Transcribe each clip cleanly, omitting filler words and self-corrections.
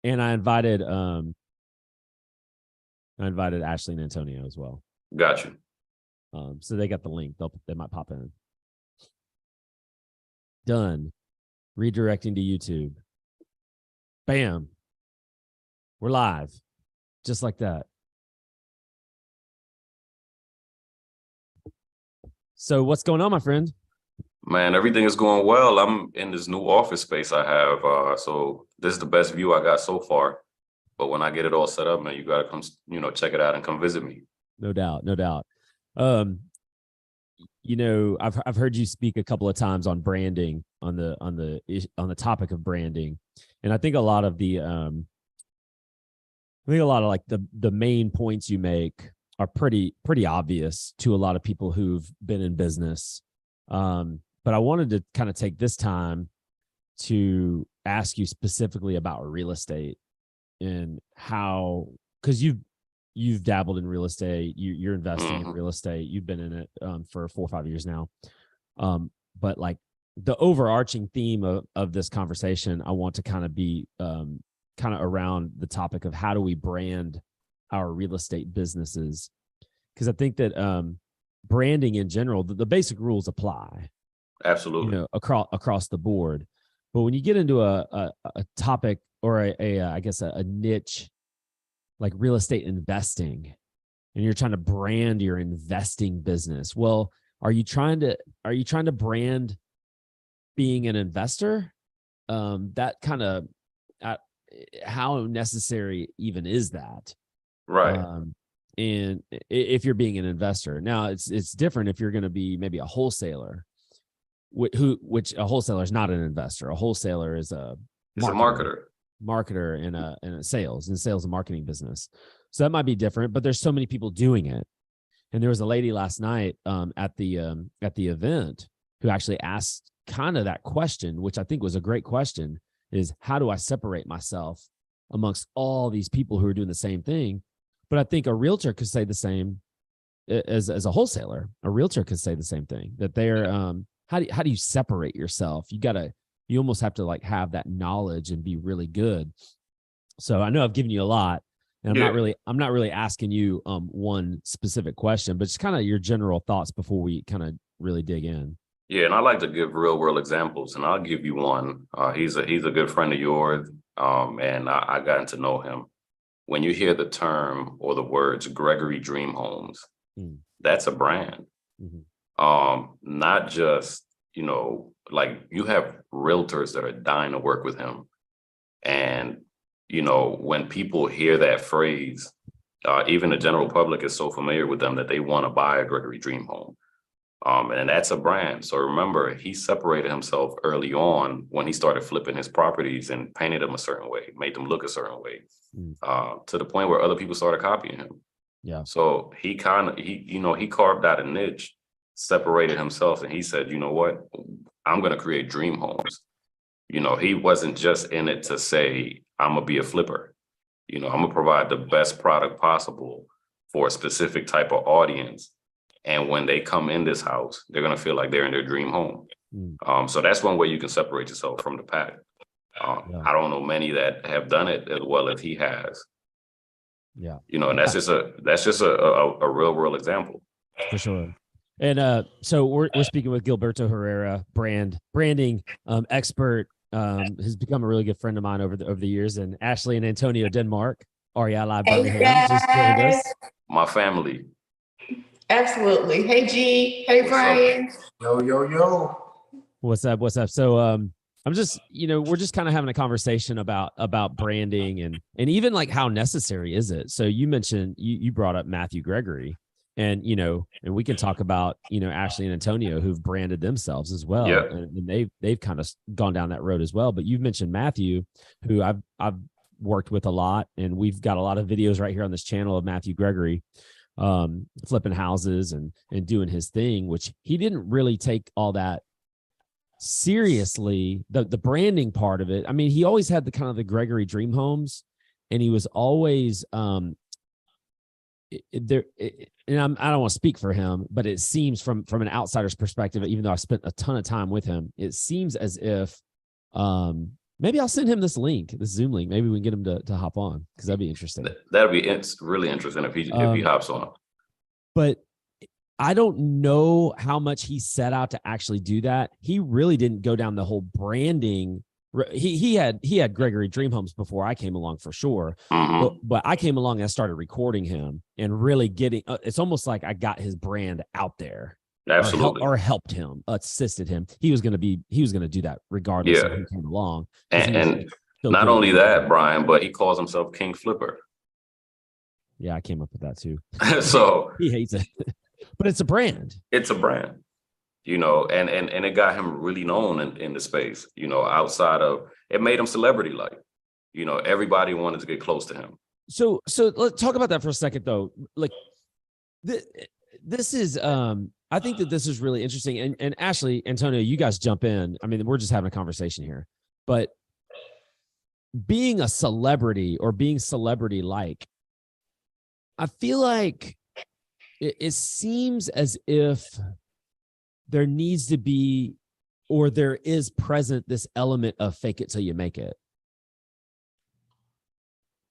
And I invited Ashley and Antonio as well. Got you. So they got the link. They might pop in. Done. Redirecting to YouTube. Bam. We're live. Just like that. So what's going on, my friend? Man, everything is going well. I'm in this new office space I have. So this is the best view I got so far. But when I get it all set up, man, you gotta come, check it out and come visit me. No doubt, no doubt. I've heard you speak a couple of times on branding, on the topic of branding, and I think a lot of like the main points you make are pretty obvious to a lot of people who've been in business. But I wanted to kind of take this time to ask you specifically about real estate and how, because you've dabbled in real estate, you're investing in real estate, you've been in it for 4 or 5 years now. But like the overarching theme of this conversation, I want to kind of be kind of around the topic of how do we brand our real estate businesses? Because I think that branding in general, the basic rules apply. Absolutely. Across the board. But when you get into a topic or I guess a niche like real estate investing, and you're trying to brand your investing business, well, are you trying to brand being an investor? That kind of how necessary even is that? Right. And if you're being an investor, now it's different if you're going to be maybe a wholesaler, which a wholesaler is not an investor. A wholesaler is a marketer in a sales and marketing business. So that might be different, but there's so many people doing it. And there was a lady last night at the event who actually asked kind of that question, which I think was a great question, is how do I separate myself amongst all these people who are doing the same thing? But I think a realtor could say the same as a wholesaler. A realtor could say the same thing, that they're how do you separate yourself? You almost have to like have that knowledge and be really good. So I know I've given you a lot, and I'm not really asking you one specific question, but just kind of your general thoughts before we kind of really dig in. Yeah, and I like to give real world examples, and I'll give you one. He's a good friend of yours, and I gotten to know him. When you hear the term or the words Gregory Dream Homes, that's a brand. Not just, like you have realtors that are dying to work with him. And, when people hear that phrase, even the general public is so familiar with them that they want to buy a Gregory Dream Home. And that's a brand. So remember, he separated himself early on when he started flipping his properties and painted them a certain way, made them look a certain way, to the point where other people started copying him. Yeah. So he carved out a niche, separated himself, and he said, you know what, I'm going to create dream homes. He wasn't just in it to say, I'm going to be a flipper. I'm going to provide the best product possible for a specific type of audience. And when they come in this house, they're going to feel like they're in their dream home. So that's one way you can separate yourself from the pack. I don't know many that have done it as well as he has. Yeah. And that's just a real world example. For sure. And so we're speaking with Gilberto Herrera, branding expert, has become a really good friend of mine over the years, and Ashley and Antonio Denmark, REI Live Birmingham, just joined us. My family. Absolutely. Hey, G. Hey, Brian. Yo. What's up? So I'm just, we're just kind of having a conversation about branding and even like how necessary is it? So you mentioned, you brought up Matthew Gregory, and, and we can talk about, Ashley and Antonio, who've branded themselves as well. Yeah. And they've kind of gone down that road as well. But you've mentioned Matthew, who I've worked with a lot, and we've got a lot of videos right here on this channel of Matthew Gregory, flipping houses and doing his thing, which he didn't really take all that seriously, the branding part of it. I mean, he always had the kind of the Gregory Dream Homes, and he was always there. And I don't want to speak for him, but it seems from an outsider's perspective, even though I spent a ton of time with him, it seems as if Maybe I'll send him this link, this Zoom link. Maybe we can get him to hop on because that'd be interesting. That'd be really interesting if he hops on. But I don't know how much he set out to actually do that. He really didn't go down the whole branding. He had Gregory Dream Homes before I came along for sure. But I came along and I started recording him and really getting. It's almost like I got his brand out there. Absolutely. Or helped him, assisted him. He was going to do that regardless of who came along. And not only that, Brian, but he calls himself King Flipper. Yeah, I came up with that too. So he hates it, but it's a brand. It's a brand, and it got him really known in the space, outside of, it made him celebrity-like, everybody wanted to get close to him. So let's talk about that for a second though. Like this is, I think that this is really interesting. And Ashley, Antonio, you guys jump in. I mean, we're just having a conversation here, but being a celebrity or being celebrity-like, I feel like it seems as if there needs to be, or there is present, this element of fake it till you make it.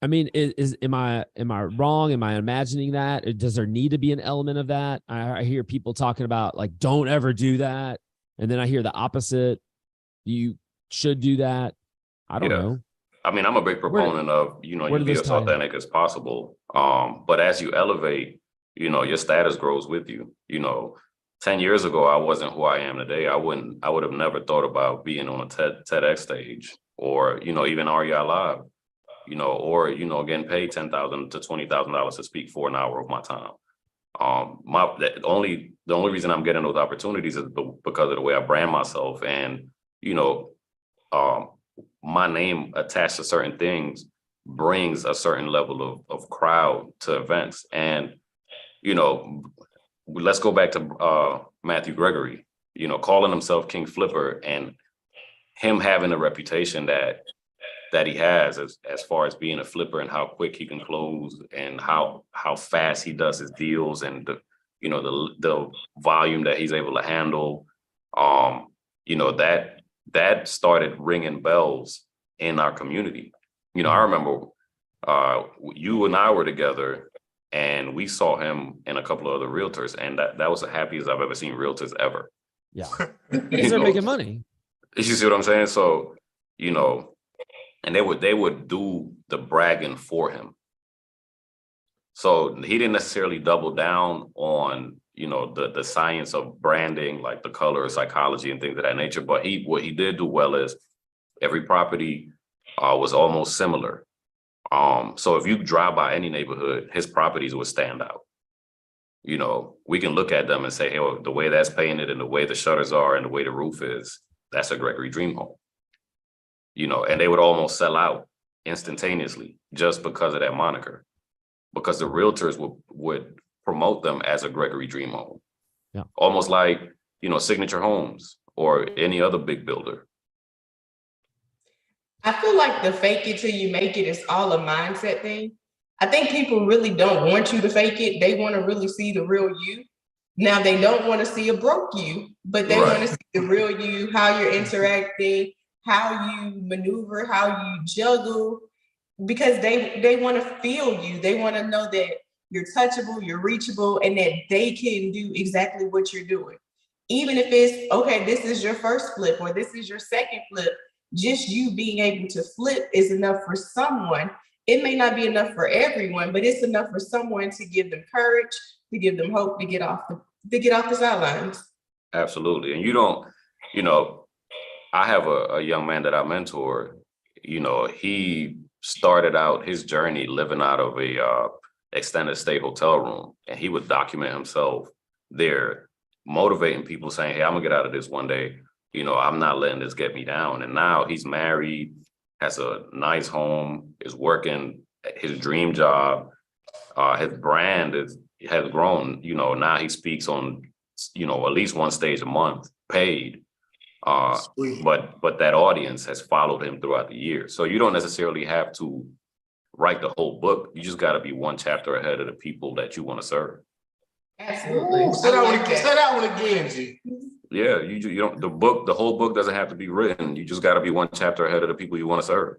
I mean, am I wrong? Am I imagining that? Or does there need to be an element of that? I hear people talking about like, don't ever do that. And then I hear the opposite. You should do that. I don't know. I mean, I'm a big proponent of, you be as authentic as possible. But as you elevate, your status grows with you. 10 years ago, I wasn't who I am today. I would have never thought about being on a TEDx stage or, even REI Live. Or, getting paid $10,000 to $20,000 to speak for an hour of my time. The only reason I'm getting those opportunities is because of the way I brand myself, and, my name attached to certain things brings a certain level of crowd to events. And, let's go back to Matthew Gregory, calling himself King Flipper, and him having a reputation that he has as far as being a flipper and how quick he can close and how fast he does his deals, and the volume that he's able to handle. That started ringing bells in our community. I remember you and I were together and we saw him and a couple of other realtors, and that was the happiest I've ever seen realtors ever. Yeah. Because they're making money. You see what I'm saying? So, and they would do the bragging for him. So he didn't necessarily double down on, the science of branding, like the color psychology and things of that nature. But what he did do well is every property was almost similar. So if you drive by any neighborhood, his properties would stand out. We can look at them and say, hey, well, the way that's painted and the way the shutters are and the way the roof is, that's a Gregory Dream Home. And they would almost sell out instantaneously just because of that moniker, because the realtors would promote them as a Gregory Dream Home. Yeah. Almost like, Signature Homes or any other big builder. I feel like the fake it till you make it is all a mindset thing. I think people really don't want you to fake it. They want to really see the real you. Now, they don't want to see a broke you, but they want to see the real you, how you're interacting, how you maneuver, how you juggle, because they want to feel you. They want to know that you're touchable, you're reachable, and that they can do exactly what you're doing. Even if it's, okay, this is your first flip or this is your second flip, just you being able to flip is enough for someone. It may not be enough for everyone, but it's enough for someone to give them courage, to give them hope, to get off the sidelines. Absolutely. And you don't, I have a young man that I mentor, he started out his journey living out of a extended stay hotel room, and he would document himself there, motivating people, saying, hey, I'm gonna get out of this one day. I'm not letting this get me down. And now he's married, has a nice home, is working his dream job. His brand has grown. Now he speaks on, at least one stage a month, paid. But that audience has followed him throughout the years. So you don't necessarily have to write the whole book. You just got to be one chapter ahead of the people that you want to serve. Absolutely. Say that one again, G. Yeah, you don't, the whole book doesn't have to be written. You just got to be one chapter ahead of the people you want to serve.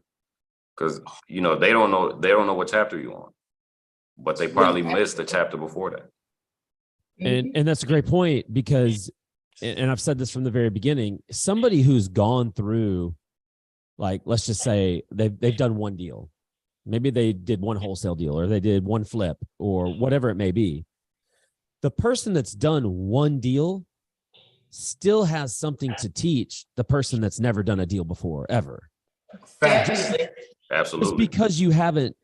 Because, they don't know what chapter you're on, but they probably missed the chapter before that. And that's a great point, because, and I've said this from the very beginning, somebody who's gone through, like, let's just say they've done one deal. Maybe they did one wholesale deal, or they did one flip, or whatever it may be. The person that's done one deal still has something to teach the person that's never done a deal before, ever. Definitely. Absolutely. Just because you haven't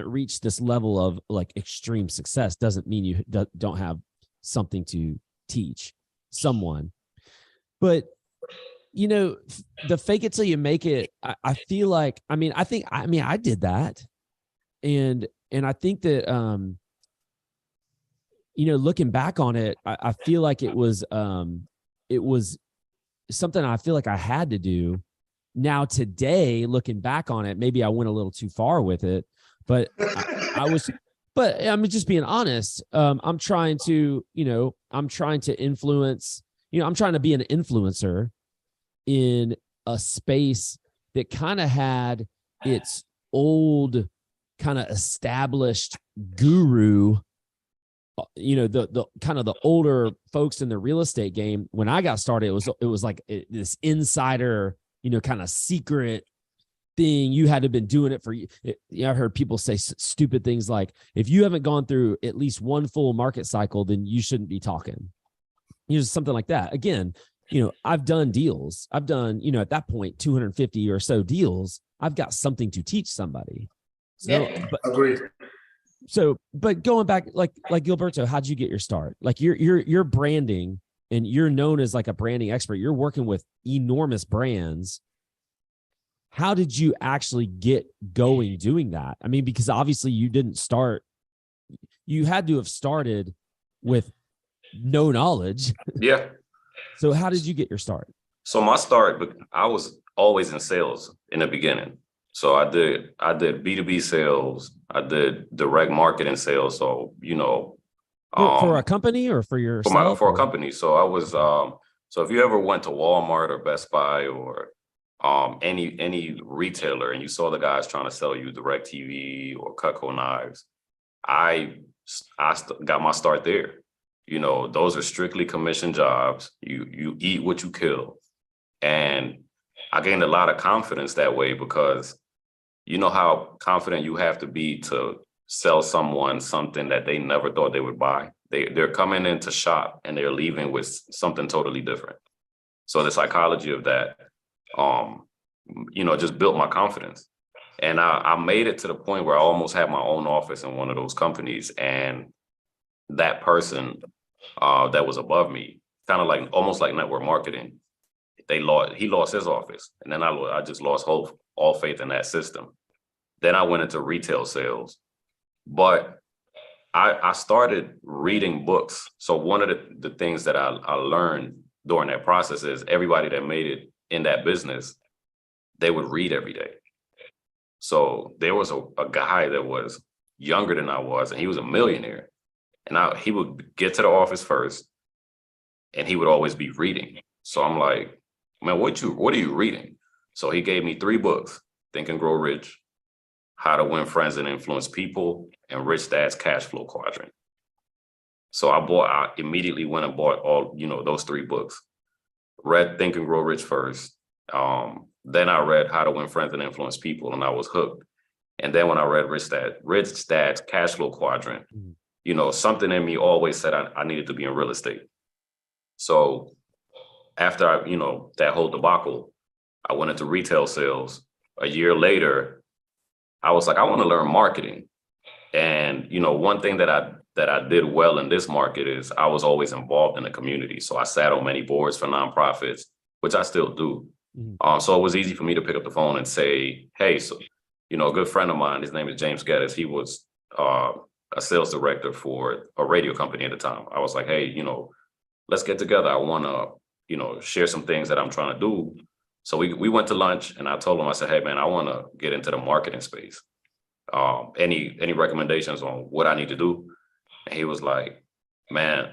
reached this level of like extreme success doesn't mean you don't have something to teach someone. But the fake it till you make it, I feel like, I did that. And I think that, looking back on it, I feel like it was something I feel like I had to do. Now today, looking back on it, maybe I went a little too far with it, but but I'm just being honest. I'm trying to influence, I'm trying to be an influencer in a space that kind of had its old kind of established guru, the kind of the older folks in the real estate game. When I got started, it was like this insider, kind of secret thing. You had to have been doing it for you. I've heard people say stupid things like, if you haven't gone through at least one full market cycle, then you shouldn't be talking. Something like that. Again, I've done deals. I've done, at that point, 250 or so deals. I've got something to teach somebody. So, Agreed. So, but going back, like Gilberto, how'd you get your start? Like you're branding, and you're known as like a branding expert. You're working with enormous brands. How did you actually get going doing that? I mean, because obviously you had to have started with no knowledge. Yeah. So how did you get your start? So my start, I was always in sales in the beginning. So I did B2B sales. I did direct marketing sales. So, for a company or for yourself? For a company. So I was, so if you ever went to Walmart or Best Buy or any retailer, and you saw the guys trying to sell you DirecTV or Cutco knives, I got my start there. Those are strictly commission jobs. You eat what you kill. And I gained a lot of confidence that way, because you know how confident you have to be to sell someone something that they never thought they would buy. They're coming in to shop and they're leaving with something totally different. So the psychology of that, just built my confidence. And I made it to the point where I almost had my own office in one of those companies. And that person that was above me, kind of like almost like network marketing, he lost his office. And then I just lost all faith in that system. Then I went into retail sales, but I started reading books. So one of the things that I learned during that process is everybody that made it in that business, they would read every day. So there was a guy that was younger than I was, and he was a millionaire. And he would get to the office first, and he would always be reading. So I'm like, man, what are you reading? So he gave me 3 books: Think and Grow Rich, How to Win Friends and Influence People, and Rich Dad's Cash Flow Quadrant. So I immediately went and bought all, those 3 books. Read Think and Grow Rich first. Then I read How to Win Friends and Influence People, and I was hooked. And then when I read Rich Dad's Cash Flow Quadrant, something in me always said I needed to be in real estate. So after that whole debacle, I went into retail sales. A year later, I was like, I want to learn marketing. And, one thing that I did well in this market is I was always involved in the community. So I sat on many boards for nonprofits, which I still do. So it was easy for me to pick up the phone and say, hey, so, a good friend of mine, his name is James Geddes. He was a sales director for a radio company at the time. I was like, hey, let's get together. I want to, share some things that I'm trying to do. So we went to lunch, and I told him, I said, hey, man, I want to get into the marketing space. Any recommendations on what I need to do? And he was like, man,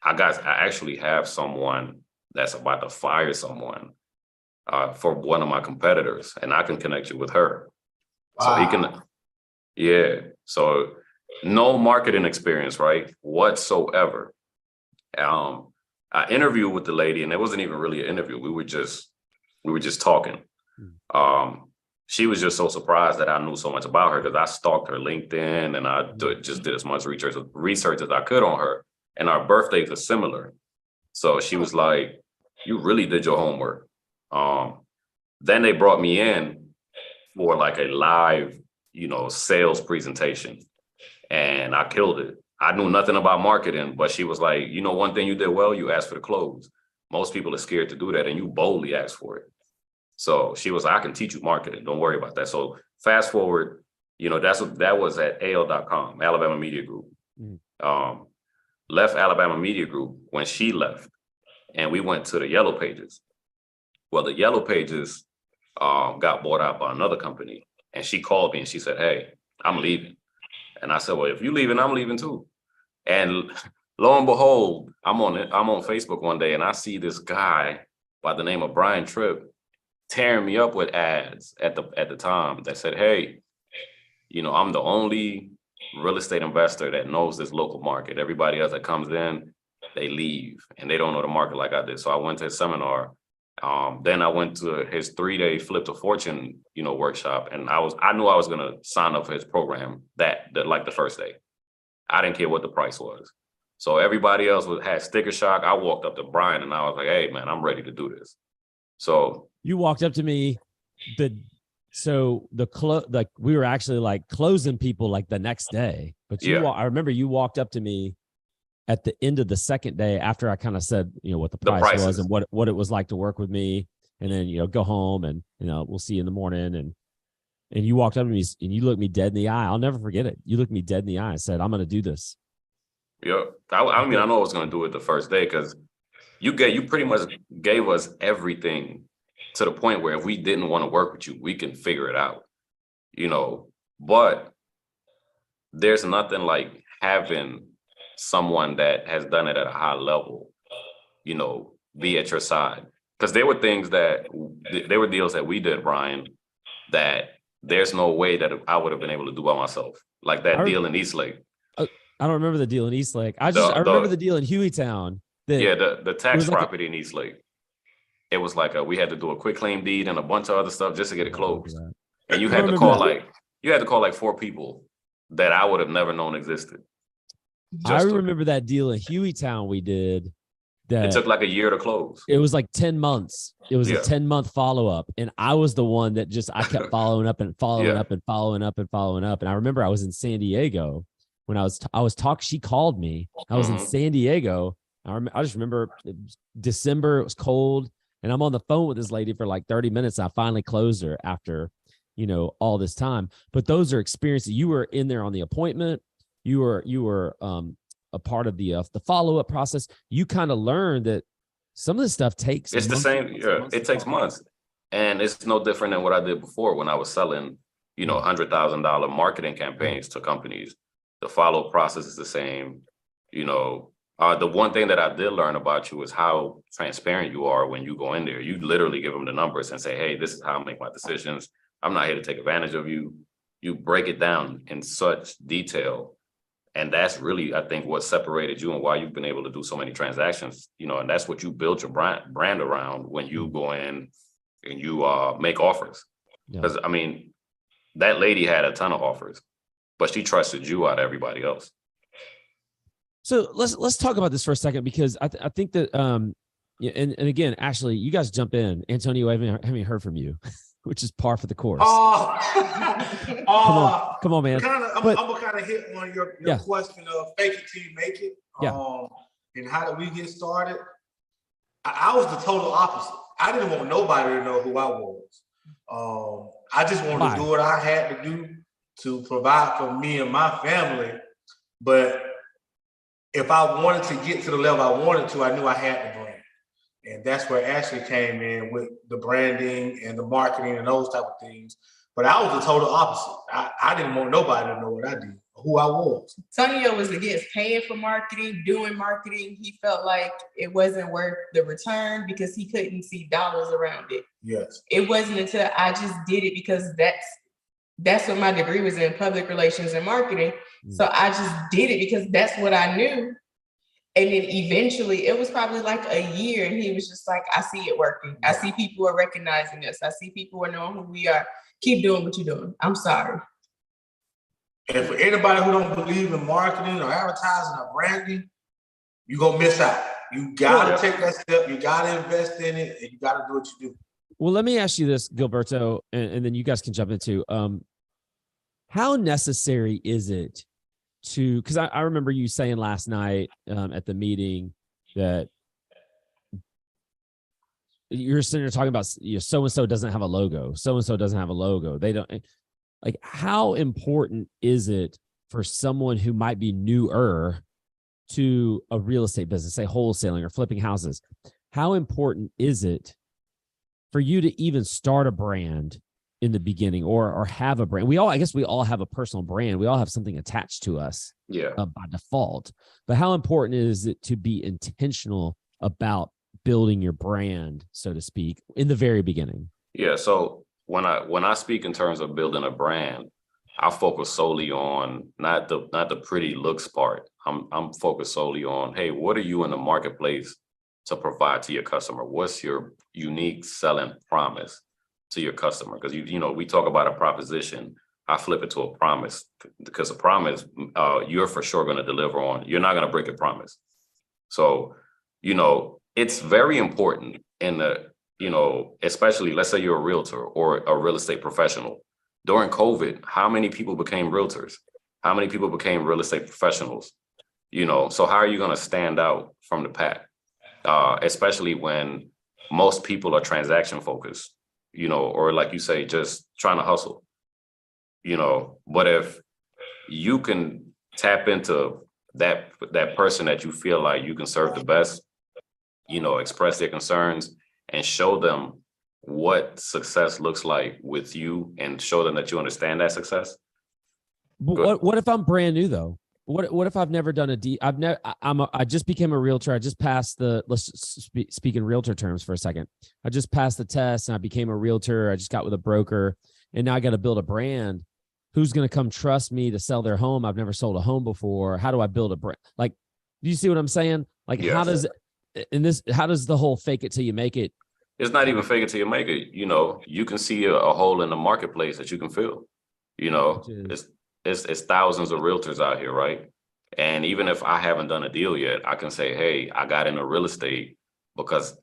I actually have someone that's about to fire someone for one of my competitors, and I can connect you with her. Wow. So he can, yeah. So no marketing experience, right? Whatsoever. I interviewed with the lady, and it wasn't even really an interview. We were just talking. She was just so surprised that I knew so much about her because I stalked her LinkedIn and I just did as much research as I could on her. And our birthdays are similar. So she was like, you really did your homework. Then they brought me in for like a live, sales presentation. And I killed it. I knew nothing about marketing, but she was like, one thing you did well, you asked for the close. Most people are scared to do that, and you boldly asked for it. So she was like, I can teach you marketing. Don't worry about that. So fast forward, that was at AL.com, Alabama Media Group. Left Alabama Media Group when she left, and we went to the Yellow Pages. Well, the Yellow Pages got bought out by another company, and she called me and she said, hey, I'm leaving. And I said, well, if you're leaving, I'm leaving too. And lo and behold, I'm on Facebook one day and I see this guy by the name of Brian Tripp tearing me up with ads at the time that said, hey, I'm the only real estate investor that knows this local market. Everybody else that comes in, they leave and they don't know the market like I did. So I went to his seminar. Then I went to his 3-day Flip to Fortune, workshop. And I knew I was going to sign up for his program like the first day. I didn't care what the price was. So everybody else had sticker shock. I walked up to Brian and I was like, hey man, I'm ready to do this. So you walked up to me, we were actually like closing people like the next day, but I remember you walked up to me at the end of the second day after I kind of said, what the price was and what it was like to work with me, and then, go home and, we'll see you in the morning. And you walked up to me and you looked me dead in the eye. I'll never forget it. You looked me dead in the eye and said, I'm going to do this. Yeah. I mean, I know I was going to do it the first day because you pretty much gave us everything to the point where if we didn't want to work with you, we can figure it out, but there's nothing like having someone that has done it at a high level, be at your side. Because there were deals that we did, Brian, that there's no way that I would have been able to do by myself. Like that deal in Eastlake. I don't remember the deal in Eastlake. I remember the deal in Hueytown. The tax property in Eastlake. It was like we had to do a quick claim deed and a bunch of other stuff just to get it closed. And you had to call like 4 people that I would have never known existed. I remember that deal in Hueytown we did. It took like a year to close. It was like 10 months. It was a 10-month follow-up. And I was the one that I kept following up and following up and following up and following up. And I remember I was in San Diego when I was talking. She called me. I was in San Diego. I just remember December, it was cold. And I'm on the phone with this lady for like 30 minutes. I finally closed her after, all this time. But those are experiences. You were in there on the appointment. You were a part of the follow-up process. You kind of learned that some of this stuff takes. It's the same. Yeah, it takes months, and it's no different than what I did before when I was selling, $100,000 marketing campaigns to companies. The follow-up process is the same. The one thing that I did learn about you is how transparent you are when you go in there. You literally give them the numbers and say, hey, this is how I make my decisions. I'm not here to take advantage of you. You break it down in such detail. And that's really, I think, what separated you and why you've been able to do so many transactions, and that's what you built your brand around when you go in and you make offers. Because, I mean, that lady had a ton of offers, but she trusted you out of everybody else. So let's talk about this for a second, because I think that, and again, Ashley, you guys jump in. Antonio, I haven't heard from you. Which is par for the course. Come on, man. I'm gonna kind of hit on your question of fake it till you make it. And how did we get started? I was the total opposite. I didn't want nobody to know who I was. I just wanted to do what I had to do to provide for me and my family. But if I wanted to get to the level I wanted to, I knew I had to brand. And that's where Ashley came in with the branding and the marketing and those type of things. But I was the total opposite. I didn't want nobody to know what I did who I was. Tonio was against paying for marketing, doing marketing. He felt like it wasn't worth the return because he couldn't see dollars around it. Yes. It wasn't until I just did it because that's what my degree was in, public relations and marketing. So I just did it because that's what I knew. And then eventually, it was probably like a year, and he was just like, I see it working. I see people are recognizing us. I see people are knowing who we are. Keep doing what you're doing. I'm sorry. And for anybody who don't believe in marketing or advertising or branding, you're going to miss out. You got to take that step. You got to invest in it, and you got to do what you do. Well, let me ask you this, Gilberto, and then you guys can jump into how necessary is it to, because I remember you saying last night at the meeting that you're sitting there talking about, so-and-so doesn't have a logo. So-and-so doesn't have a logo. They don't, like, how important is it for someone who might be newer to a real estate business, say wholesaling or flipping houses? How important is it for you to even start a brand in the beginning or have a brand? I guess we all have a personal brand. We all have something attached to us by default. But how important is it to be intentional about building your brand, so to speak, in the very beginning? Yeah. So when I speak in terms of building a brand, I focus solely on not the pretty looks part. I'm focused solely on, hey, what are you in the marketplace to provide to your customer? What's your unique selling promise to your customer? Because we talk about a proposition. I flip it to a promise, because a promise you're for sure going to deliver on. You're not going to break a promise. So, it's very important in the, especially let's say you're a realtor or a real estate professional. During COVID, how many people became realtors? How many people became real estate professionals? So how are you going to stand out from the pack? Especially when most people are transaction focused, or like you say, just trying to hustle, but if you can tap into that person that you feel like you can serve the best, express their concerns and show them what success looks like with you and show them that you understand that success. But what if I'm brand new though? What if I've never done a deal? I just became a realtor. I just passed let's speak in realtor terms for a second. I just passed the test and I became a realtor. I just got with a broker, and now I got to build a brand. Who's going to come trust me to sell their home? I've never sold a home before. How do I build a brand? Like, do you see what I'm saying? Like, yes. How does the whole fake it till you make it? It's not even fake it till you make it. You can see a hole in the marketplace that you can fill. It's thousands of realtors out here, right? And even if I haven't done a deal yet, I can say, hey, I got into real estate because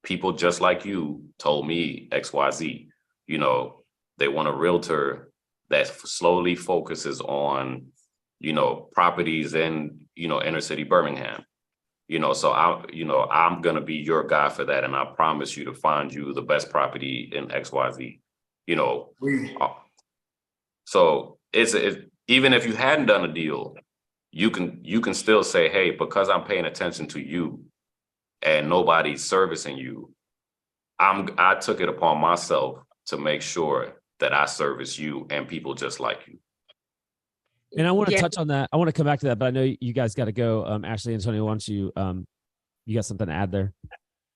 people just like you told me XYZ. They want a realtor that slowly focuses on, properties in, inner city Birmingham. So I'm going to be your guy for that. And I promise you to find you the best property in XYZ, So it's even if you hadn't done a deal, you can still say, hey, because I'm paying attention to you and nobody's servicing you, I took it upon myself to make sure that I service you and people just like you. And I want to touch on that. I want to come back to that, but I know you guys got to go. Ashley, Antonio, why don't you got something to add there?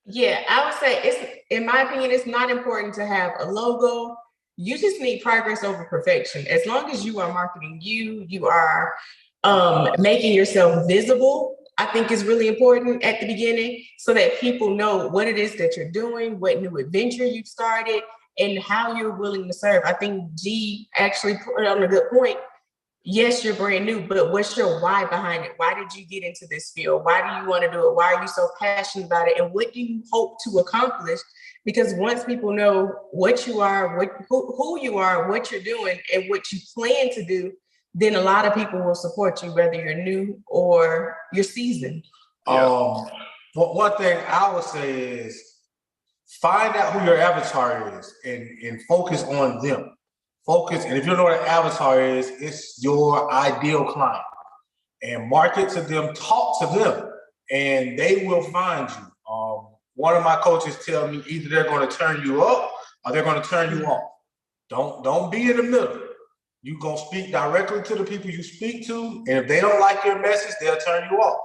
Yeah, I would say in my opinion, it's not important to have a logo. You just need progress over perfection. As long as you are marketing you are making yourself visible, I think is really important at the beginning so that people know what it is that you're doing, what new adventure you've started, and how you're willing to serve. I think G actually put on a good point. Yes, you're brand new, but what's your why behind it? Why did you get into this field? Why do you want to do it? Why are you so passionate about it? And what do you hope to accomplish? Because once people know what you are, who you are, what you're doing, and what you plan to do, then a lot of people will support you, whether you're new or you're seasoned. One thing I would say is find out who your avatar is and focus on them. Focus, and if you don't know what an avatar is, it's your ideal client. And market to them, talk to them, and they will find you. One of my coaches tell me either they're going to turn you up or they're going to turn you off. Don't be in the middle. You gonna speak directly to the people you speak to, and if they don't like your message, they'll turn you off.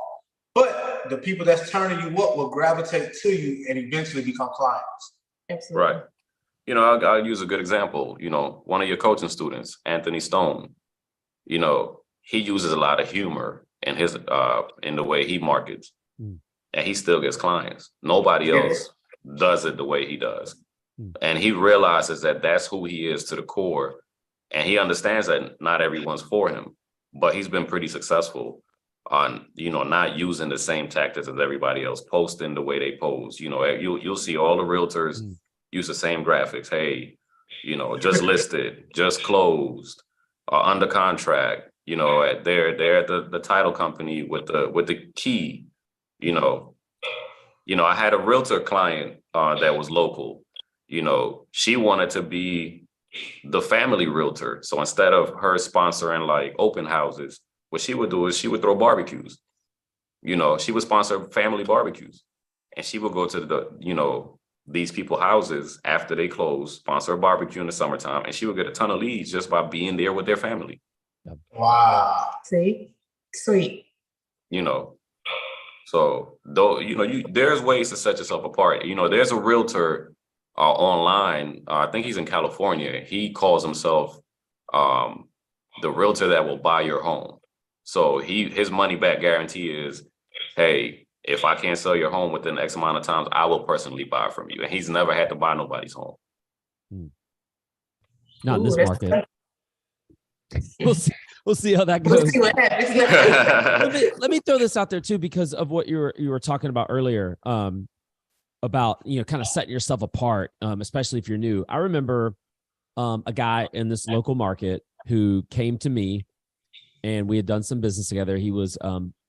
But the people that's turning you up will gravitate to you and eventually become clients. Absolutely. Right. I'll use a good example. One of your coaching students, Anthony Stone, he uses a lot of humor in his in the way he markets, and he still gets clients. Nobody else does it the way he does. And he realizes that that's who he is to the core. And he understands that not everyone's for him, but he's been pretty successful on, not using the same tactics as everybody else, posting the way they pose. You'll see all the realtors use the same graphics. Hey, just listed, just closed, under contract. They're the title company with the key. I had a realtor client that was local. She wanted to be the family realtor. So instead of her sponsoring like open houses, what she would do is she would throw barbecues. She would sponsor family barbecues, and she would go to these people's houses after they close, sponsor a barbecue in the summertime, and she would get a ton of leads just by being there with their family. Wow. See, sweet. So though, there's ways to set yourself apart. There's a realtor online. I think he's in California. He calls himself the realtor that will buy your home. So his money back guarantee is, hey, if I can't sell your home within X amount of times, I will personally buy it from you. And he's never had to buy nobody's home. Not in this market. We'll see how that goes. We'll see what happens. let me throw this out there too, because of what you were talking about earlier, about kind of setting yourself apart, especially if you're new. I remember a guy in this local market who came to me, and we had done some business together. He was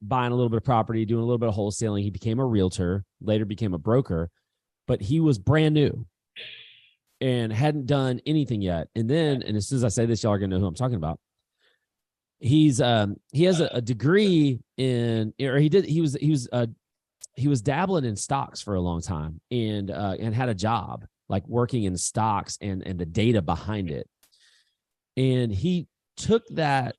buying a little bit of property, doing a little bit of wholesaling. He became a realtor, later became a broker, but he was brand new and hadn't done anything yet. And as soon as I say this, y'all are gonna know who I'm talking about. He has a degree in, or he was dabbling in stocks for a long time, and had a job like working in stocks and the data behind it. And he took that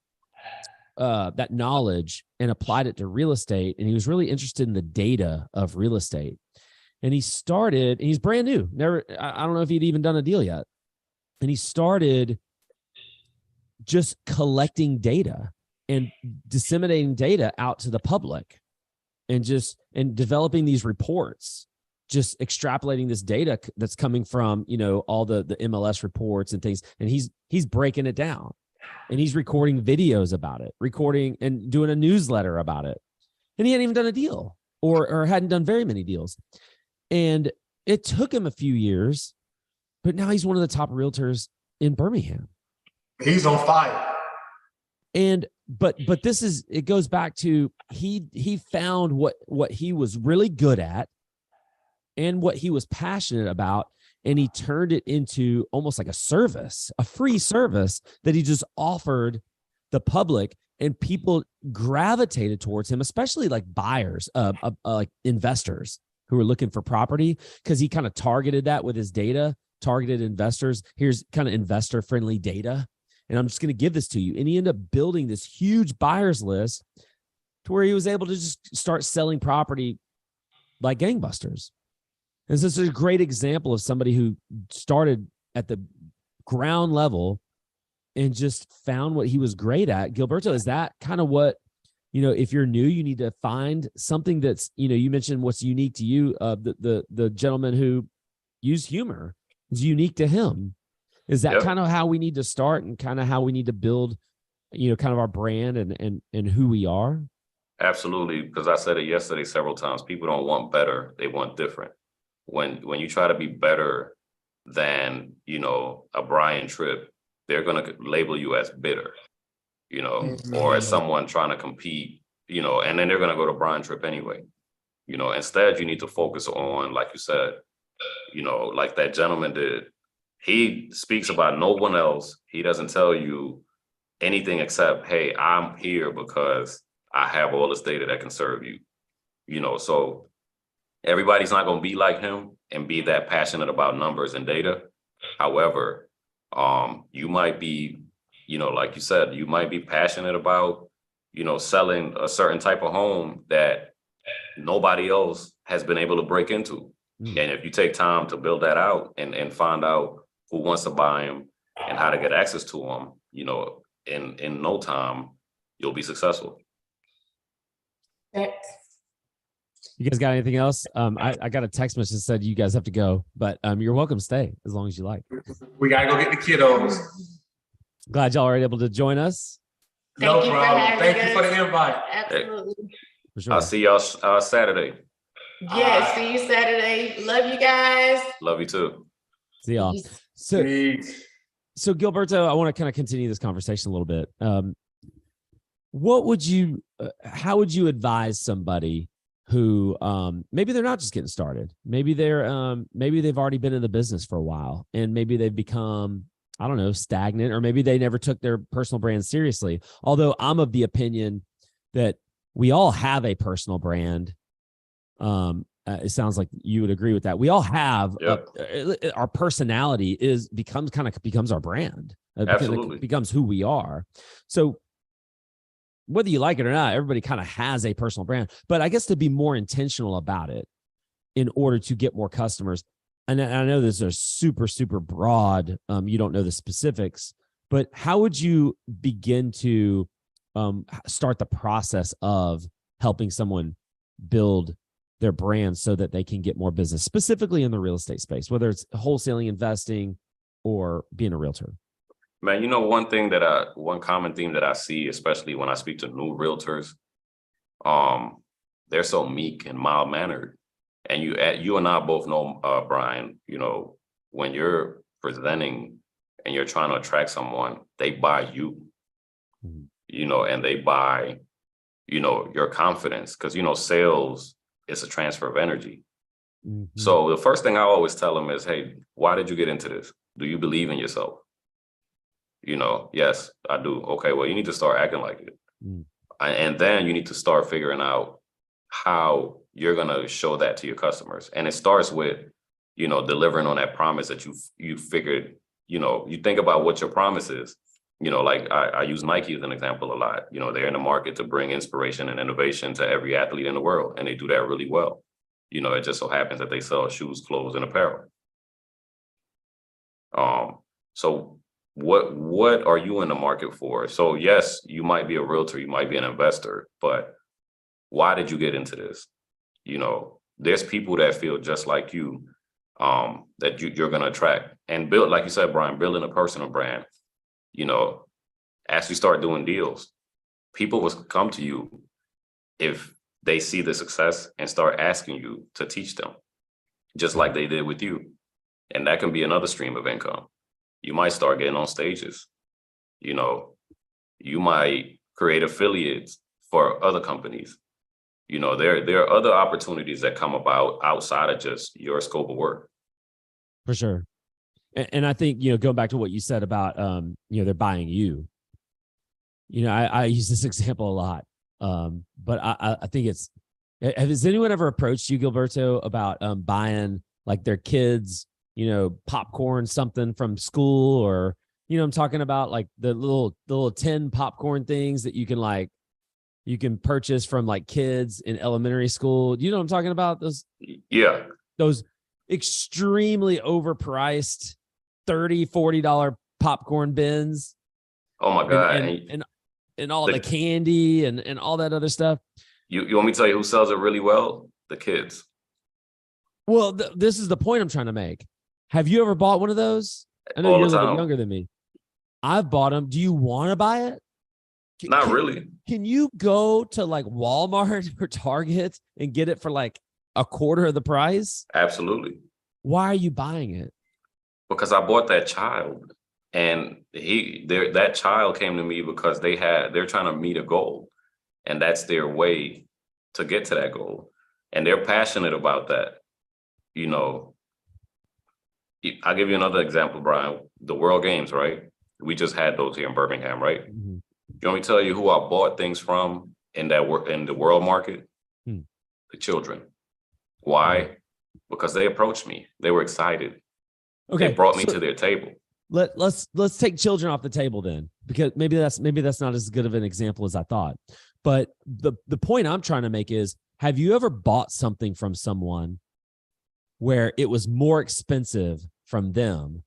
knowledge and applied it to real estate. And he was really interested in the data of real estate. And he's brand new. I don't know if he'd even done a deal yet. And he started just collecting data and disseminating data out to the public, and developing these reports, just extrapolating this data that's coming from, all the MLS reports and things. And he's breaking it down, and he's recording videos about it, recording and doing a newsletter about it. And he hadn't even done a deal or hadn't done very many deals. And it took him a few years, but now he's one of the top realtors in Birmingham. He's on fire. And but it goes back to he found what he was really good at and what he was passionate about, and he turned it into almost like a service, a free service that he just offered the public, and people gravitated towards him, especially like buyers, like investors who were looking for property, because he kind of targeted that with his data, targeted investors. Here's kind of investor friendly data, and I'm just going to give this to you. And he ended up building this huge buyers list to where he was able to just start selling property like gangbusters. And so this is a great example of somebody who started at the ground level and just found what he was great at. Gilberto, is that kind of what, if you're new, you need to find something that's, you mentioned what's unique to you. The gentleman who used humor is unique to him. Is that kind of how we need to start, and kind of how we need to build, kind of our brand and who we are? Absolutely. Because I said it yesterday several times. People don't want better. They want different. When you try to be better than, a Brian Tripp, they're going to label you as bitter, or as someone trying to compete, and then they're going to go to Brian Tripp anyway. Instead, you need to focus on, like you said, like that gentleman did. He speaks about no one else. He doesn't tell you anything except, hey, I'm here because I have all this data that can serve you. So everybody's not going to be like him and be that passionate about numbers and data. However, you might be, like you said, you might be passionate about, selling a certain type of home that nobody else has been able to break into. And if you take time to build that out and find out who wants to buy them and how to get access to them, in no time, you'll be successful. Thanks. You guys got anything else? I got a text message that said you guys have to go, but you're welcome to stay as long as you like. We gotta go get the kiddos. Glad y'all are able to join us. No problem. Thank you for the invite. Absolutely. For sure. I'll see y'all Saturday. Yes, see you Saturday. Love you guys. Love you too. See y'all. Peace. So Gilberto, I want to kind of continue this conversation a little bit. How would you advise somebody who maybe they're not just getting started? Maybe they've already been in the business for a while, and maybe they've become, I don't know, stagnant, or maybe they never took their personal brand seriously. Although I'm of the opinion that we all have a personal brand. It sounds like you would agree with that. We all have our personality becomes our brand. Absolutely. It becomes who we are. So whether you like it or not, everybody kind of has a personal brand, but I guess to be more intentional about it in order to get more customers. And I know this is super, super broad. You don't know the specifics, but how would you begin to start the process of helping someone build their brand so that they can get more business, specifically in the real estate space, whether it's wholesaling, investing, or being a realtor? Man, one common theme that I see, especially when I speak to new realtors, they're so meek and mild mannered. And you and I both know, Brian, when you're presenting and you're trying to attract someone, they buy you, and they buy, your confidence, because, sales is a transfer of energy. So the first thing I always tell them is, hey, why did you get into this? Do you believe in yourself? Yes, I do. Okay, well, you need to start acting like it. And then you need to start figuring out how you're going to show that to your customers. And it starts with, delivering on that promise that you figured, you think about what your promise is. Like I use Nike as an example a lot. They're in the market to bring inspiration and innovation to every athlete in the world. And they do that really well. It just so happens that they sell shoes, clothes, and apparel. So what are you in the market for? So yes, you might be a realtor, you might be an investor, but why did you get into this? There's people that feel just like you, that you're going to attract and build, like you said, Brian, building a personal brand. As you start doing deals, people will come to you if they see the success and start asking you to teach them, just like they did with you. And that can be another stream of income. You might start getting on stages. You might create affiliates for other companies. There are other opportunities that come about outside of just your scope of work. For sure. And I think, going back to what you said about, they're buying you. I use this example a lot, but I think has anyone ever approached you, Gilberto, about buying like their kids, popcorn, something from school, or, I'm talking about like the little tin popcorn things that you can purchase from like kids in elementary school. You know what I'm talking about? Those extremely overpriced $30, $40 popcorn bins. Oh my God. And all the candy and all that other stuff. You want me to tell you who sells it really well? The kids. Well, this is the point I'm trying to make. Have you ever bought one of those? I know you're a little bit younger than me. I've bought them. Do you want to buy it? Not really. Can you go to like Walmart or Target and get it for like a quarter of the price? Absolutely. Why are you buying it? Because I bought that child, and that child came to me because they're trying to meet a goal, and that's their way to get to that goal. And they're passionate about that. I'll give you another example, Brian. The World Games, right? We just had those here in Birmingham, right? Mm-hmm. You want me to tell you who I bought things from in the world market? The children. Why? Because they approached me. They were excited. Okay. They brought me to their table. let's take children off the table then, because maybe that's not as good of an example as I thought. But the point I'm trying to make is, have you ever bought something from someone where it was more expensive from them,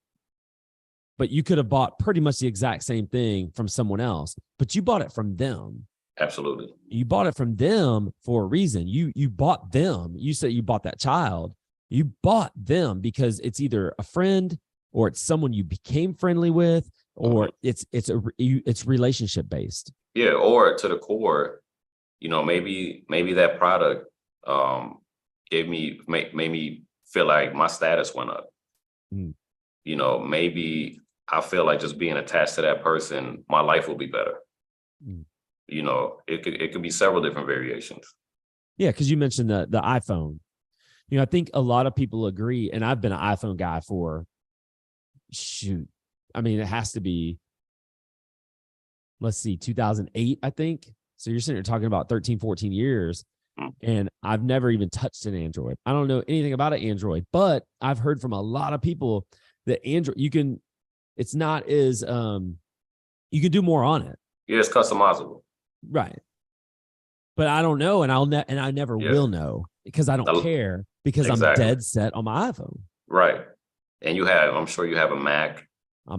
but you could have bought pretty much the exact same thing from someone else, but you bought it from them? Absolutely. You bought it from them for a reason. You bought them. You said you bought that child. You bought them because it's either a friend, or it's someone you became friendly with, or it's relationship based. Yeah, or to the core, maybe that product made me feel like my status went up. Maybe I feel like just being attached to that person, my life will be better. It could be several different variations. Yeah, because you mentioned the iPhone. I think a lot of people agree, and I've been an iPhone guy for, it has to be, let's see, 2008, I think. So you're sitting here talking about 13, 14 years, and I've never even touched an Android. I don't know anything about an Android, but I've heard from a lot of people that Android, it's not as, you can do more on it. Yeah, it's customizable. Right. But I don't know, and I never will know, because I don't care, because I'm dead set on my iPhone. Right. And I'm sure you have a Mac. I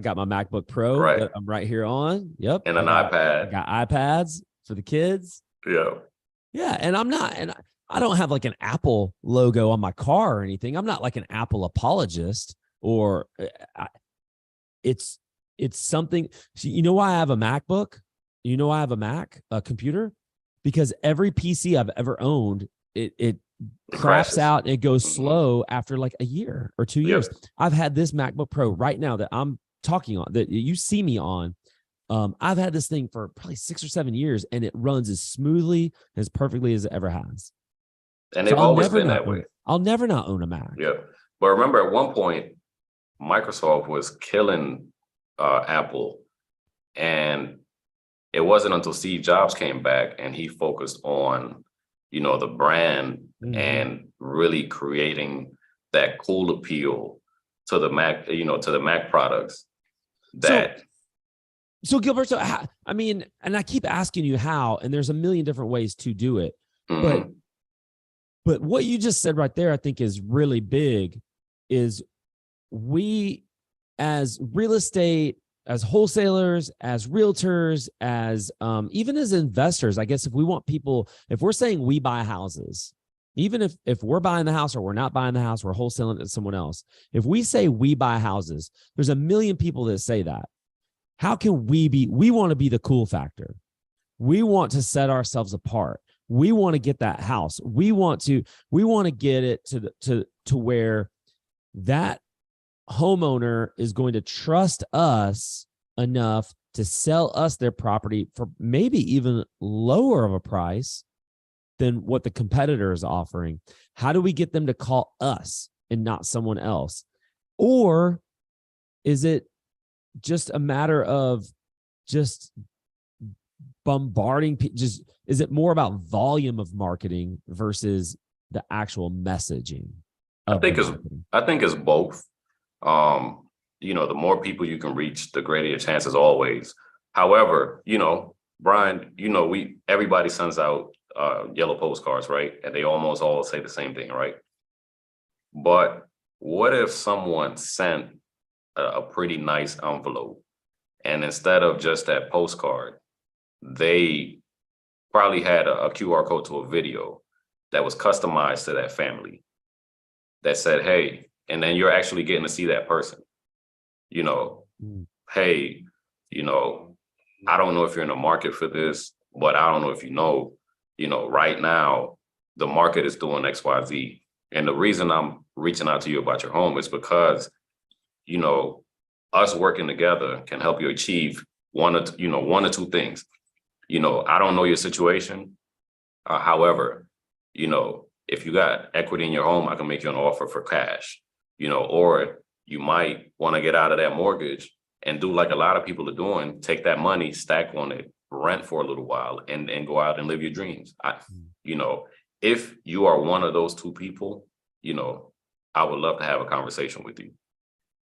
got my MacBook Pro that I'm right here on. Yep. And an iPad. I got iPads for the kids. Yeah. Yeah. And I don't have like an Apple logo on my car or anything. I'm not like an Apple apologist, or it's something. You know why I have a MacBook? You know why I have a Mac, computer? Because every PC I've ever owned, it craps out and it goes slow after like a year or 2 years. Yep. I've had this MacBook Pro right now that I'm talking on, that you see me on. I've had this thing for probably 6 or 7 years, and it runs as smoothly, as perfectly as it ever has. And they've always been that way. I'll never not own a Mac. Yeah. But remember, at one point, Microsoft was killing Apple, and it wasn't until Steve Jobs came back and he focused on, the brand and really creating that cool appeal to the Mac, to the Mac products. So Gilbert, and I keep asking you how, and there's a million different ways to do it, but what you just said right there, I think, is really big. Is we, as real estate, as wholesalers, as realtors, as even as investors, I guess if we're saying we buy houses, even if we're buying the house or we're not buying the house, we're wholesaling it to someone else. If we say we buy houses, there's a million people that say that. How can we want to be the cool factor. We want to set ourselves apart. We want to get that house. We want to get it to where that homeowner is going to trust us enough to sell us their property for maybe even lower of a price than what the competitor is offering. How do we get them to call us and not someone else? Or is it just a matter of just bombarding? Is it more about volume of marketing versus the actual messaging? I think it's both. The more people you can reach, the greater your chances always. However, Brian, everybody sends out yellow postcards, right? And they almost all say the same thing, right? But what if someone sent a pretty nice envelope, and instead of just that postcard, they probably had a QR code to a video that was customized to that family that said, hey, and then you're actually getting to see that person, hey, I don't know if you're in the market for this, but I don't know if right now the market is doing X, Y, Z. And the reason I'm reaching out to you about your home is because, us working together can help you achieve one or two things. I don't know your situation. However, if you got equity in your home, I can make you an offer for cash, or you might want to get out of that mortgage and do like a lot of people are doing, take that money, stack on it, rent for a little while, and go out and live your dreams. If you are one of those two people, I would love to have a conversation with you.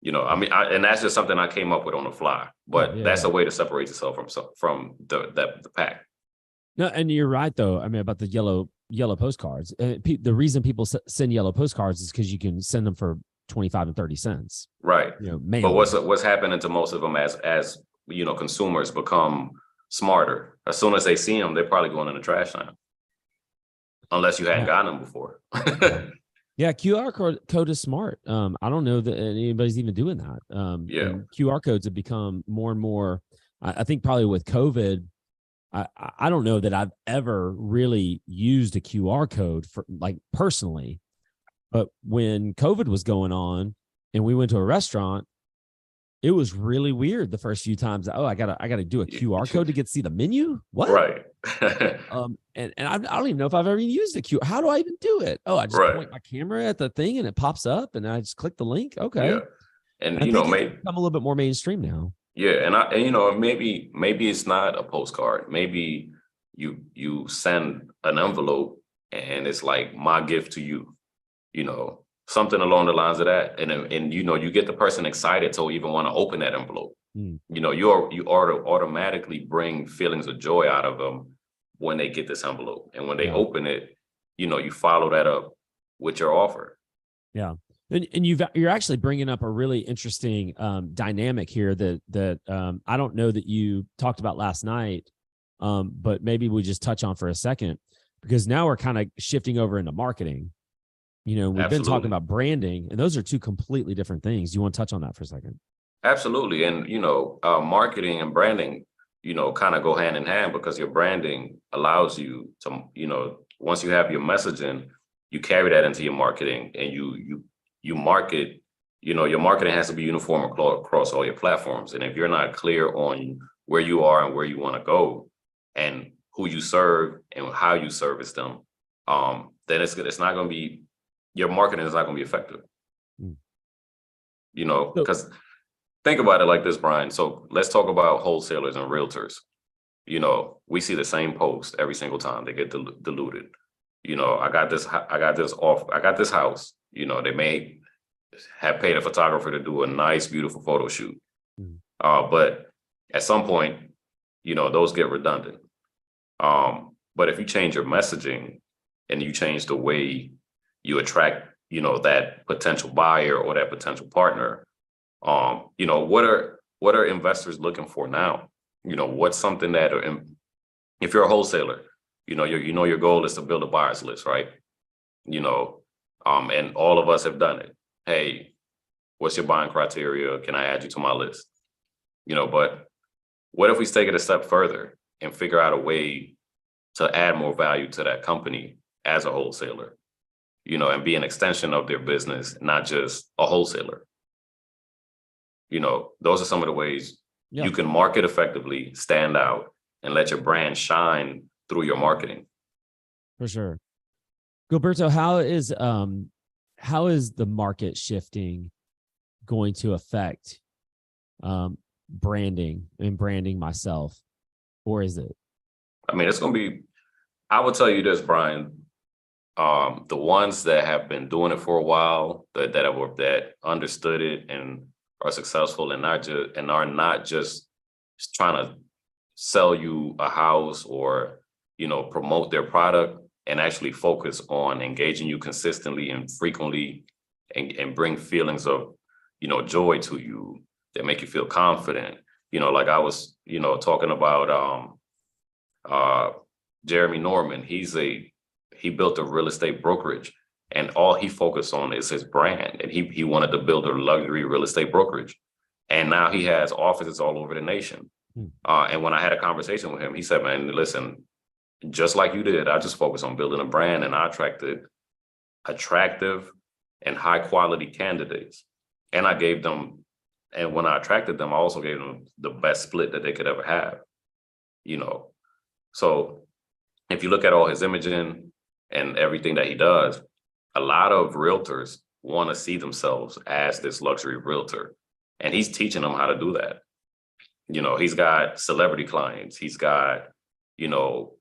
You know, I mean, and that's just something I came up with on the fly, but that's a way to separate yourself from the pack. No, and you're right though. I mean, about the yellow postcards. The reason people send yellow postcards is because you can send them for 25 and 30 cents. Right. You know, but what's happening to most of them as you know, consumers become smarter. As soon as they see them, they're probably going in the trash now. Unless you hadn't gotten them before. Yeah, QR code is smart. I don't know that anybody's even doing that. And QR codes have become more and more. I think probably with COVID, I don't know that I've ever really used a QR code for like personally, but when COVID was going on and we went to a restaurant, it was really weird the first few times. Oh, I gotta do a QR code to get to see the menu. What? Right. And I don't even know if I've ever even used a QR. How do I even do it? Oh, I just point my camera at the thing and it pops up, and I just click the link. Okay. Yeah. And you know, maybe become a little bit more mainstream now. Yeah, and you know, maybe it's not a postcard. Maybe you send an envelope and it's like my gift to you. You know, something along the lines of that, and you know, you get the person excited to even want to open that envelope. You know, you automatically bring feelings of joy out of them when they get this envelope, and when they open it, you know, you follow that up with your offer. Yeah. And you're actually bringing up a really interesting dynamic here that I don't know that you talked about last night, but maybe we just touch on for a second, because now we're kind of shifting over into marketing. You know, we've been talking about branding, and those are two completely different things. You want to touch on that for a second? Absolutely. And, you know, marketing and branding, you know, kind of go hand in hand, because your branding allows you to, you know, once you have your messaging, you carry that into your marketing, and you market, you know, your marketing has to be uniform across all your platforms. And if you're not clear on where you are and where you want to go and who you serve and how you service them, then it's not going to be, your marketing is not going to be effective. You know, because think about it like this, Brian. So let's talk about wholesalers and realtors. You know, we see the same post every single time. They get diluted. You know, I got this house. You know, they may have paid a photographer to do a nice, beautiful photo shoot. But at some point, you know, those get redundant. But if you change your messaging and you change the way you attract, you know, that potential buyer or that potential partner, you know, what are investors looking for now? You know, what's something that, if you're a wholesaler, you know, your goal is to build a buyer's list, right? You know, and all of us have done it. Hey, what's your buying criteria? Can I add you to my list? You know, but what if we take it a step further and figure out a way to add more value to that company as a wholesaler, you know, and be an extension of their business, not just a wholesaler? You know, those are some of the ways you can market effectively, stand out, and let your brand shine through your marketing. For sure. Gilberto, how is the market shifting going to affect branding and branding myself, or is it? I mean, it's going to be, I will tell you this, Brian, the ones that have been doing it for a while, that understood it and are successful and are not just trying to sell you a house or, you know, promote their product, and actually focus on engaging you consistently and frequently, and bring feelings of, you know, joy to you that make you feel confident. You know, like I was, you know, talking about Jeremy Norman. He built a real estate brokerage, and all he focused on is his brand. And he wanted to build a luxury real estate brokerage. And now he has offices all over the nation. And when I had a conversation with him, he said, man, listen, just like you did, I just focused on building a brand, and I attracted attractive and high quality candidates. And when I attracted them, I also gave them the best split that they could ever have, you know? So if you look at all his imaging and everything that he does, a lot of realtors want to see themselves as this luxury realtor, and he's teaching them how to do that. You know, he's got celebrity clients, he's got, you know,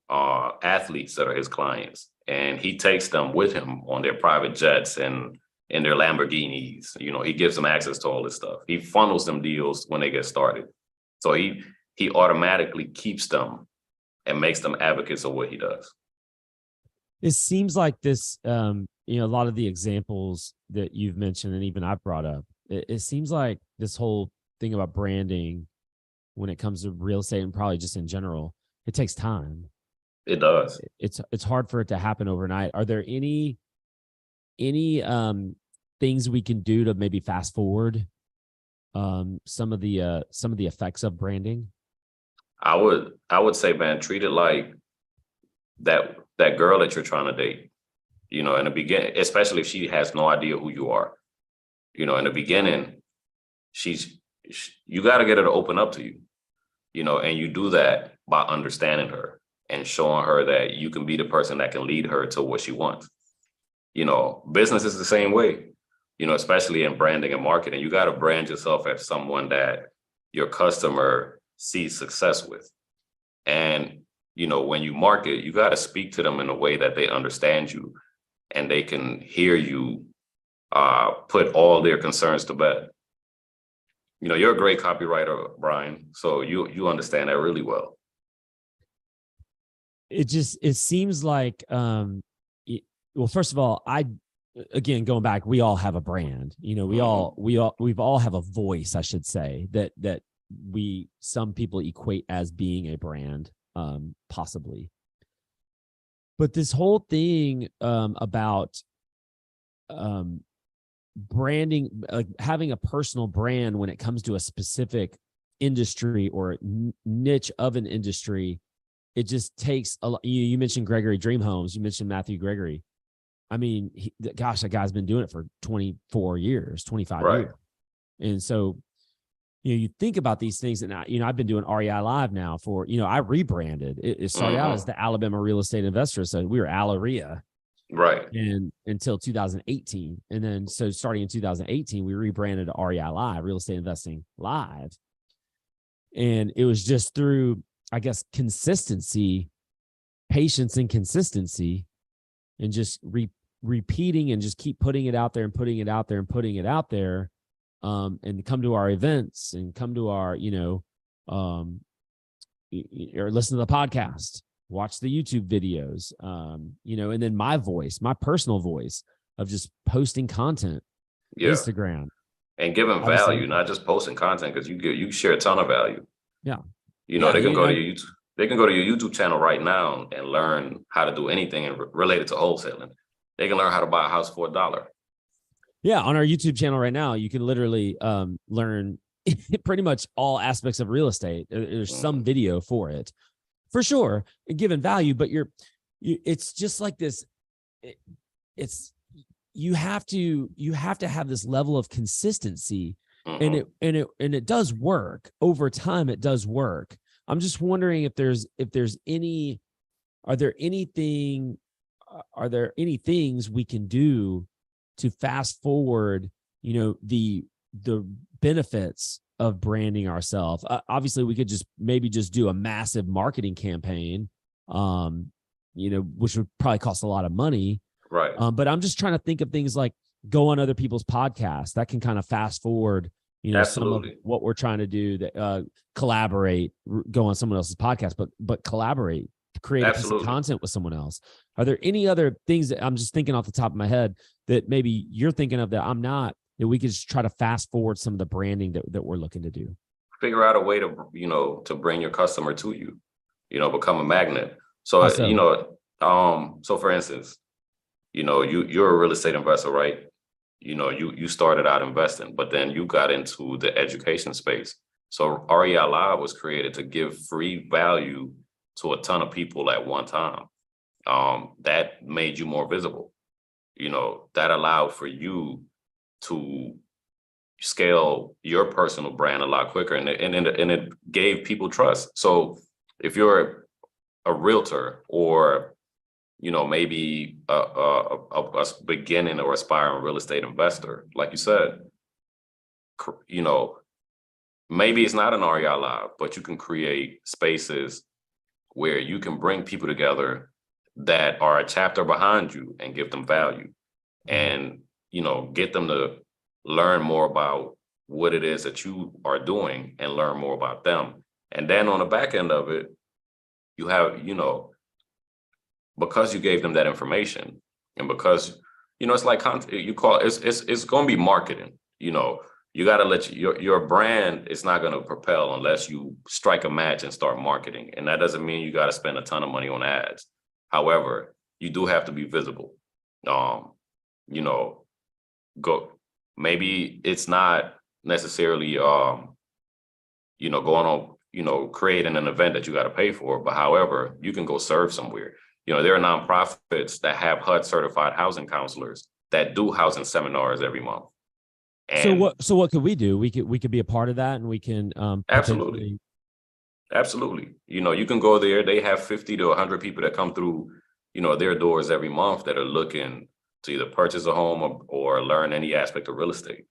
athletes that are his clients, and he takes them with him on their private jets and in their Lamborghinis. You know, he gives them access to all this stuff. He funnels them deals when they get started. So he automatically keeps them and makes them advocates of what he does. It seems like this, a lot of the examples that you've mentioned and even I've brought up, it seems like this whole thing about branding when it comes to real estate and probably just in general, it takes time. It does. It's hard for it to happen overnight. Are there any things we can do to maybe fast forward some of the effects of branding? I would say, man, treat it like that girl that you're trying to date. You know, in the beginning, especially if she has no idea who you are. You know, in the beginning, you got to get her to open up to you. You know, and you do that by understanding her and showing her that you can be the person that can lead her to what she wants. You know, business is the same way, you know, especially in branding and marketing. You got to brand yourself as someone that your customer sees success with. And, you know, when you market, you got to speak to them in a way that they understand you and they can hear you put all their concerns to bed. You know, you're a great copywriter, Brian, so you understand that really well. It seems like, well, first of all, again, going back, we all have a brand, you know, we've all have a voice, I should say, that some people equate as being a brand, possibly. But this whole thing about branding, like having a personal brand when it comes to a specific industry or niche of an industry, it just takes a lot. You mentioned Gregory Dream Homes. You mentioned Matthew Gregory. I mean, that guy's been doing it for 24 years, 25 years. And so, you think about these things, and I've been doing REI Live now for, I rebranded. It started out as the Alabama Real Estate Investor. So we were Alaria. Right. And until 2018. And then, so starting in 2018, we rebranded to REI Live, Real Estate Investing Live. And it was just through, I guess, consistency, patience and consistency, and just repeating and just keep putting it out there and putting it out there and putting it out there. And come to our events and come to our, or listen to the podcast, watch the YouTube videos, and then my personal voice of just posting content, Instagram. And giving value, not just posting content, because you share a ton of value. Yeah. They can go to your YouTube. They can go to your YouTube channel right now and learn how to do anything related to wholesaling. They can learn how to buy a house for $1. Yeah, on our YouTube channel right now, you can literally learn pretty much all aspects of real estate. There's some video for it, for sure, given value. But it's just like this. You have to have this level of consistency, and it does work over time. It does work. I'm just wondering if there's any things we can do to fast forward, the benefits of branding ourselves. Obviously, we could maybe do a massive marketing campaign, which would probably cost a lot of money. Right. But I'm just trying to think of things like go on other people's podcasts that can kind of fast forward, some of what we're trying to do, that collaborate, go on someone else's podcast, but collaborate, create a piece of content with someone else. Are there any other things that I'm just thinking off the top of my head that maybe you're thinking of that I'm not, that we could just try to fast forward some of the branding that we're looking to do? Figure out a way to, to bring your customer to you, become a magnet. So, so for instance, you're a real estate investor, right? You started out investing, but then you got into the education space. So REI Live was created to give free value to a ton of people at one time. That made you more visible. That allowed for you to scale your personal brand a lot quicker, and it gave people trust. So if you're a realtor or maybe a beginning or aspiring real estate investor, like you said, maybe it's not an REI Live, but you can create spaces where you can bring people together that are a chapter behind you and give them value. And get them to learn more about what it is that you are doing and learn more about them. And then on the back end of it, you have, because you gave them that information, and because, it's like you call it's going to be marketing. You got to let your brand is not going to propel unless you strike a match and start marketing. And that doesn't mean you got to spend a ton of money on ads. However, you do have to be visible. Maybe it's not necessarily, going on, creating an event that you got to pay for, but however, you can go serve somewhere. There are nonprofits that have HUD certified housing counselors that do housing seminars every month. And so what could we do? We could be a part of that, and we can absolutely. You can go there. They have 50 to 100 people that come through, their doors every month that are looking to either purchase a home or learn any aspect of real estate.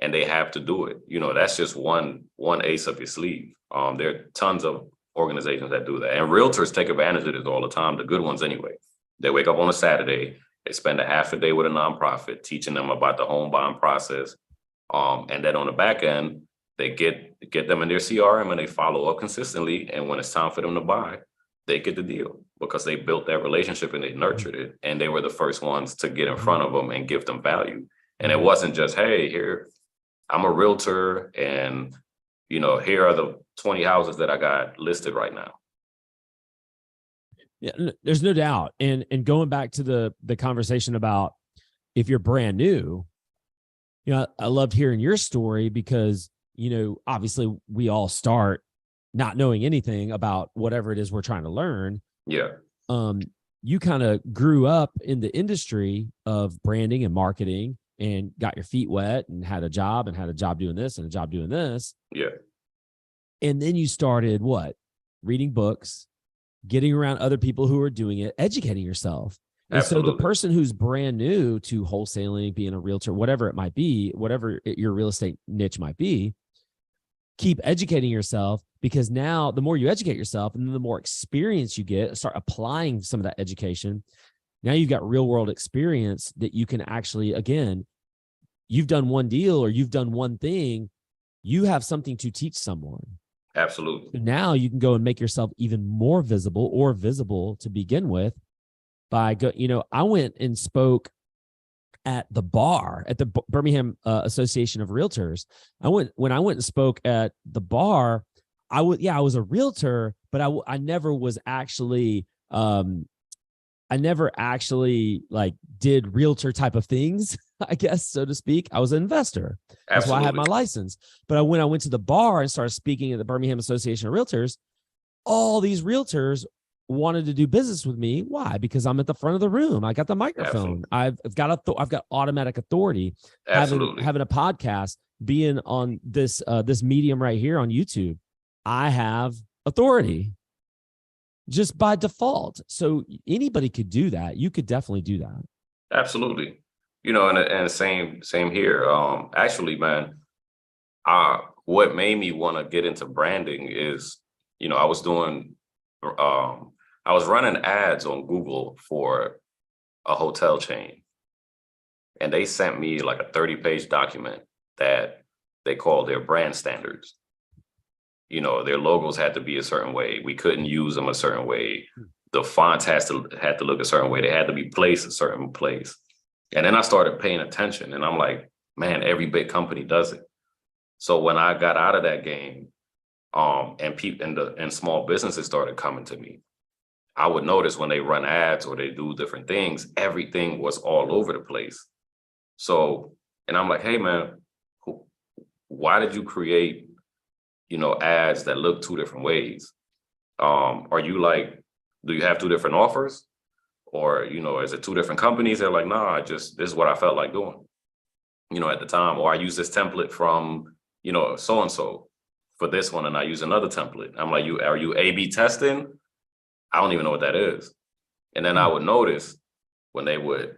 And they have to do it. That's just one ace up your sleeve. There are tons of organizations that do that. And realtors take advantage of this all the time, the good ones anyway. They wake up on a Saturday, they spend a half a day with a nonprofit teaching them about the home buying process. And then on the back end, they get them in their CRM and they follow up consistently. And when it's time for them to buy, they get the deal because they built that relationship and they nurtured it. And they were the first ones to get in front of them and give them value. And it wasn't just, hey, here, I'm a realtor and, here are the 20 houses that I got listed right now. Yeah, there's no doubt. And going back to the conversation about if you're brand new, I loved hearing your story because, obviously we all start not knowing anything about whatever it is we're trying to learn. Yeah. You kind of grew up in the industry of branding and marketing and got your feet wet and had a job doing this and a job doing this. Yeah. And then you started reading books, getting around other people who are doing it, educating yourself. And Absolutely. so the person who's brand new to wholesaling, being a realtor, whatever it might be, whatever your real estate niche might be, keep educating yourself, because now the more you educate yourself and the more experience you get, start applying some of that education. Now you've got real world experience that you can actually, again, you've done one deal or you've done one thing, you have something to teach someone. Absolutely. So now you can go and make yourself even more visible or visible to begin with by I went and spoke at the bar at the Birmingham Association of Realtors. When I went and spoke at the bar, I was a realtor, but I never was actually, I never actually did realtor type of things, I guess, so to speak. I was an investor. That's why I had my license. But when I went to the bar and started speaking at the Birmingham Association of Realtors, all these realtors wanted to do business with me. Why? Because I'm at the front of the room. I got the microphone. Absolutely. I've got automatic authority. Absolutely. Having a podcast, being on this medium right here on YouTube, I have authority just by default. So anybody could do that. You could definitely do that. Absolutely. And same here. Actually, man, what made me want to get into branding is, I was running ads on Google for a hotel chain, and they sent me like a 30-page document that they call their brand standards. Their logos had to be a certain way. We couldn't use them a certain way. The fonts had to look a certain way. They had to be placed a certain place. And then I started paying attention, and I'm like, man, every big company does it. So when I got out of that game, and people and small businesses started coming to me, I would notice when they run ads or they do different things, everything was all over the place. So, and I'm like, hey man, why did you create, ads that look two different ways? Are you do you have two different offers? Or, is it two different companies? They're like, nah, this is what I felt like doing, at the time. Or I use this template from, so-and-so for this one, and I use another template. I'm like, are you A/B testing? I don't even know what that is. And then I would notice when they would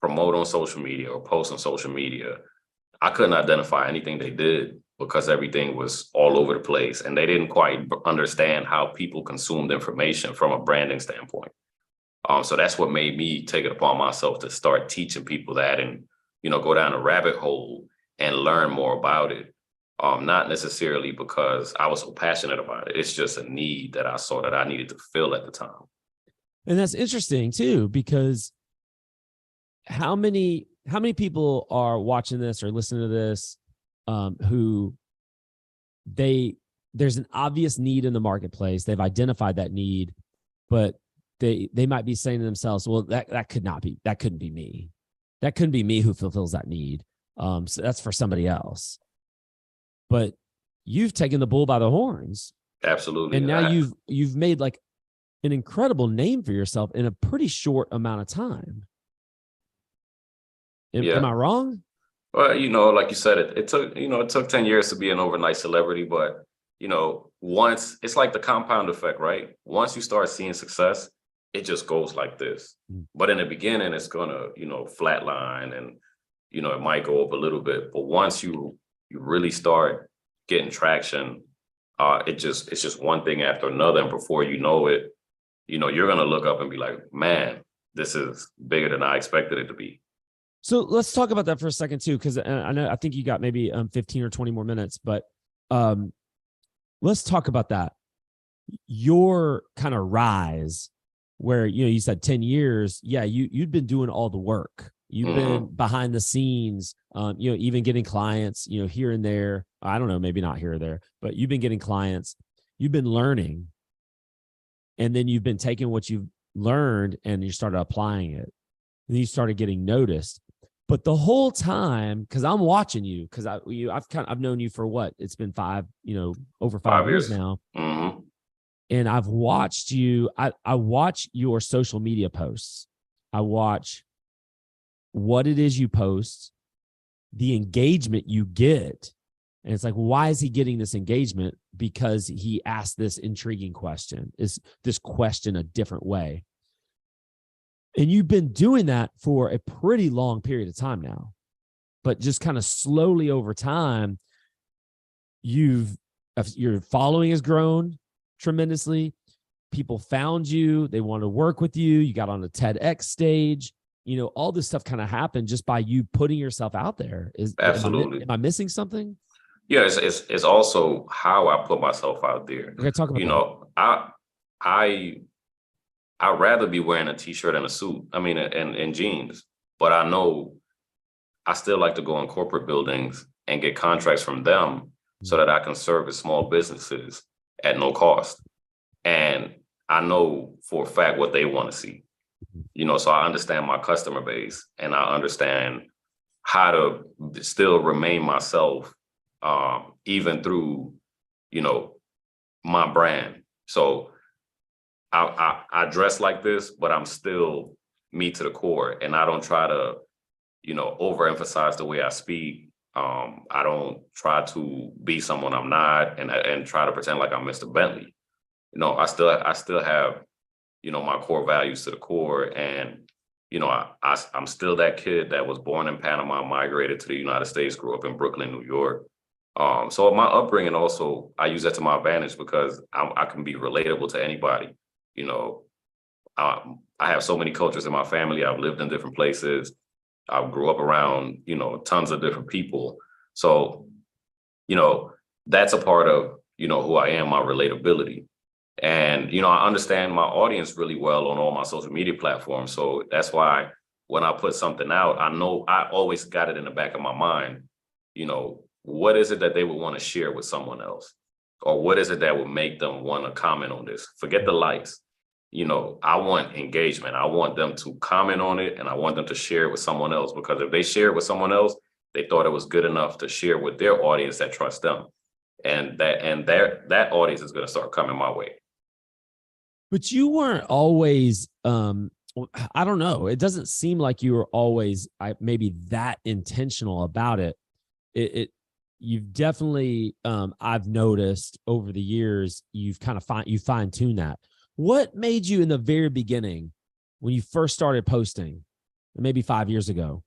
promote on social media or post on social media, I couldn't identify anything they did because everything was all over the place. And they didn't quite understand how people consumed information from a branding standpoint. So that's what made me take it upon myself to start teaching people that and go down a rabbit hole and learn more about it. Not necessarily because I was so passionate about it. It's just a need that I saw that I needed to fill at the time. And that's interesting too, because how many people are watching this or listening to this who there's an obvious need in the marketplace. They've identified that need, but they might be saying to themselves, well, that couldn't be me. That couldn't be me who fulfills that need. So that's for somebody else. But you've taken the bull by the horns. Absolutely. And now you've made like an incredible name for yourself in a pretty short amount of time. Am I wrong? Well, like you said, it took 10 years to be an overnight celebrity, but once it's like the compound effect, right? Once you start seeing success, it just goes like this. But in the beginning, it's gonna, flatline, and it might go up a little bit. But once you really start getting traction, it's just one thing after another, and before you know it, you're gonna look up and be like, man, this is bigger than I expected it to be. So let's talk about that for a second too, because I think you got maybe 15 or 20 more minutes, but let's talk about that. Your kind of rise, where you said 10 years, yeah, you'd been doing all the work. You've been behind the scenes, even getting clients, here and there. I don't know, maybe not here or there, but you've been getting clients. You've been learning, and then you've been taking what you've learned and you started applying it. And you started getting noticed. But the whole time, because I'm watching you, because I've known you for what? It's been over 5 years now. Mm-hmm. And I've watched you. I watch your social media posts. I watch what it is you post, the engagement you get. And it's like, why is he getting this engagement? Because he asked this intriguing question. Is this question a different way? And you've been doing that for a pretty long period of time now, but just kind of slowly over time, your following has grown tremendously. People found you. They want to work with you. You got on a TEDx stage. All this stuff kind of happened just by you putting yourself out there. Absolutely. Am I missing something? Yeah, it's also how I put myself out there. Okay, talk about that. I'd rather be wearing a t-shirt and a suit, and jeans, but I know I still like to go in corporate buildings and get contracts from them so that I can service small businesses at no cost. And I know for a fact what they want to see, so I understand my customer base, and I understand how to still remain myself, even through, my brand. So I dress like this, but I'm still me to the core, and I don't try to, overemphasize the way I speak. I don't try to be someone I'm not, and try to pretend like I'm Mr. Bentley. I still have, my core values to the core, and I'm still that kid that was born in Panama, migrated to the United States, grew up in Brooklyn, New York. So my upbringing also, I use that to my advantage because I can be relatable to anybody. I have so many cultures in my family. I've lived in different places. I grew up around, tons of different people. So, that's a part of, who I am, my relatability. And, I understand my audience really well on all my social media platforms. So that's why when I put something out, I know I always got it in the back of my mind, what is it that they would want to share with someone else? Or what is it that would make them want to comment on this? Forget the likes. I want engagement. I want them to comment on it, and I want them to share it with someone else, because if they share it with someone else, they thought it was good enough to share with their audience that trusts them. And that audience is going to start coming my way. But you weren't always, I don't know. It doesn't seem like you were always maybe that intentional about it. You've definitely, I've noticed over the years, you've kind of fine-tuned that. What made you in the very beginning, when you first started posting, maybe 5 years ago,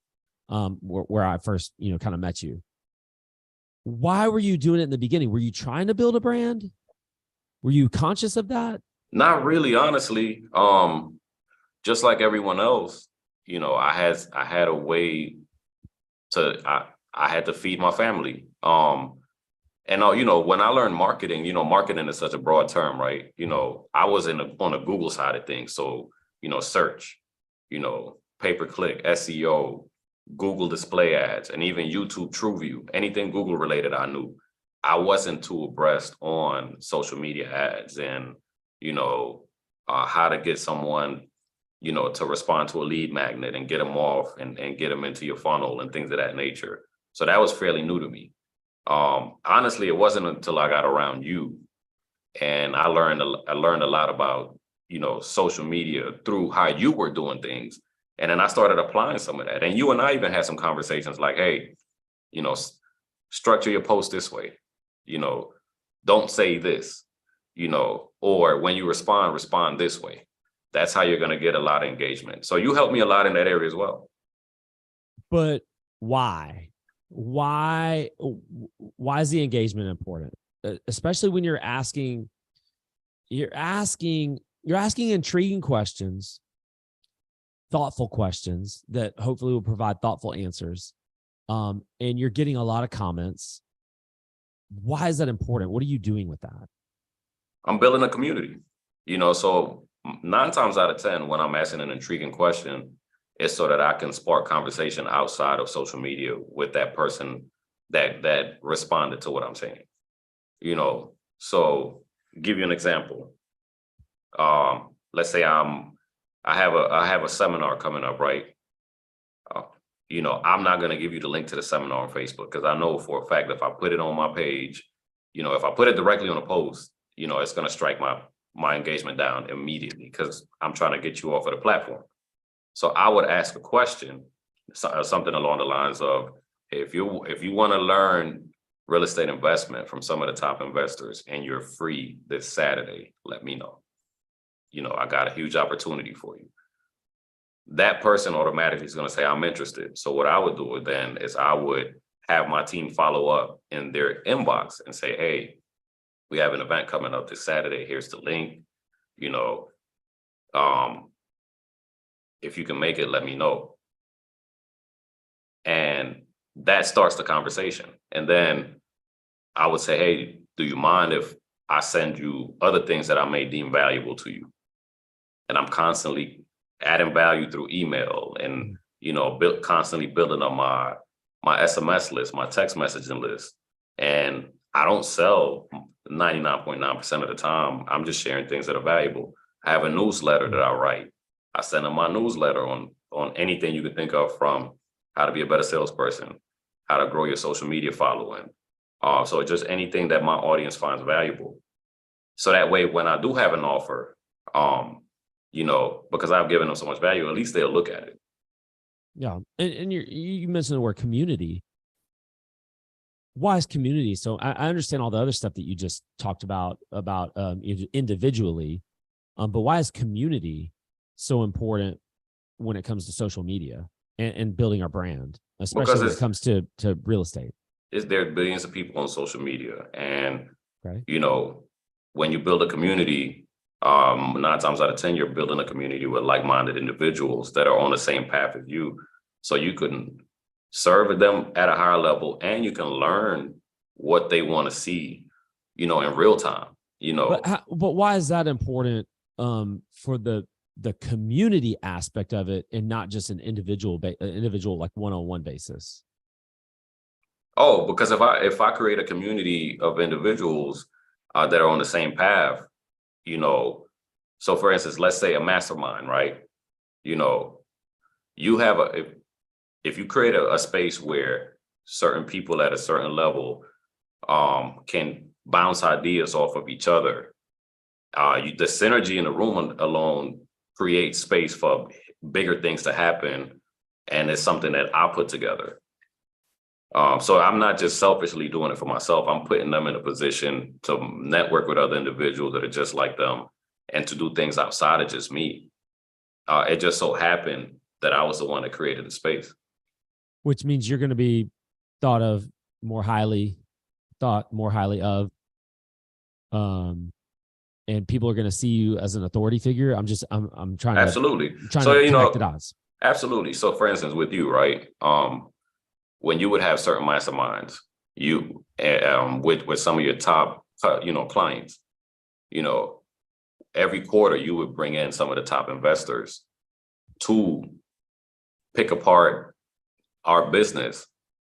where I first, kind of met you? Why were you doing it in the beginning? Were you trying to build a brand? Were you conscious of that? Not really, honestly. Just like everyone else, I had a way I had to feed my family. And when I learned marketing, marketing is such a broad term, right? I was on the Google side of things. So, search, pay-per-click, SEO, Google display ads, and even YouTube TrueView, anything Google related, I knew. I wasn't too abreast on social media ads and, how to get someone, to respond to a lead magnet and get them off and get them into your funnel and things of that nature. So that was fairly new to me. Honestly, it wasn't until I got around you and I learned a lot about, social media through how you were doing things. And then I started applying some of that. And you and I even had some conversations like, hey, structure your post this way, don't say this, or when you respond this way. That's how you're going to get a lot of engagement. So you helped me a lot in that area as well. But why? Why is the engagement important? Especially when you're asking intriguing questions, thoughtful questions that hopefully will provide thoughtful answers. And you're getting a lot of comments. Why is that important? What are you doing with that? I'm building a community, so 9 times out of 10, when I'm asking an intriguing question, it's so that I can spark conversation outside of social media with that person that responded to what I'm saying. So give you an example. Let's say I have a seminar coming up, right? I'm not going to give you the link to the seminar on Facebook because I know for a fact if I put it on my page, if I put it directly on a post, it's going to strike my engagement down immediately because I'm trying to get you off of the platform. So I would ask a question, something along the lines of, if you want to learn real estate investment from some of the top investors and you're free this Saturday, let me know. I got a huge opportunity for you. That person automatically is going to say, I'm interested. So what I would do then is I would have my team follow up in their inbox and say, hey, we have an event coming up this Saturday. Here's the link. If you can make it, let me know. And that starts the conversation. And then I would say, hey, do you mind if I send you other things that I may deem valuable to you? And I'm constantly adding value through email and, constantly building up my SMS list, my text messaging list. And I don't sell 99.9% of the time. I'm just sharing things that are valuable. I have a newsletter that I write. I send them my newsletter on anything you can think of, from how to be a better salesperson, how to grow your social media following. So just anything that my audience finds valuable. So that way, when I do have an offer, because I've given them so much value, at least they'll look at it. Yeah. And you mentioned the word community. Why is community? So I understand all the other stuff that you just talked about individually, but why is community so important when it comes to social media and building our brand, especially when it comes to real estate? There are billions of people on social media, and right. When you build a community, 9 times out of 10, you're building a community with like-minded individuals that are on the same path as you, so you can serve them at a higher level, and you can learn what they want to see, in real time. But why is that important for the community aspect of it, and not just an individual like one-on-one basis? Oh, because if I create a community of individuals that are on the same path, so for instance, let's say a mastermind, right? You have if you create a space where certain people at a certain level can bounce ideas off of each other, the synergy in the room alone creates space for bigger things to happen. And it's something that I put together. So I'm not just selfishly doing it for myself. I'm putting them in a position to network with other individuals that are just like them and to do things outside of just me. It just so happened that I was the one that created the space. Which means you're going to be thought more highly of, and people are going to see you as an authority figure. I'm trying absolutely to connect the dots. Absolutely. So for instance, with you, right? when you would have certain masterminds, you with some of your top clients, every quarter you would bring in some of the top investors to pick apart our business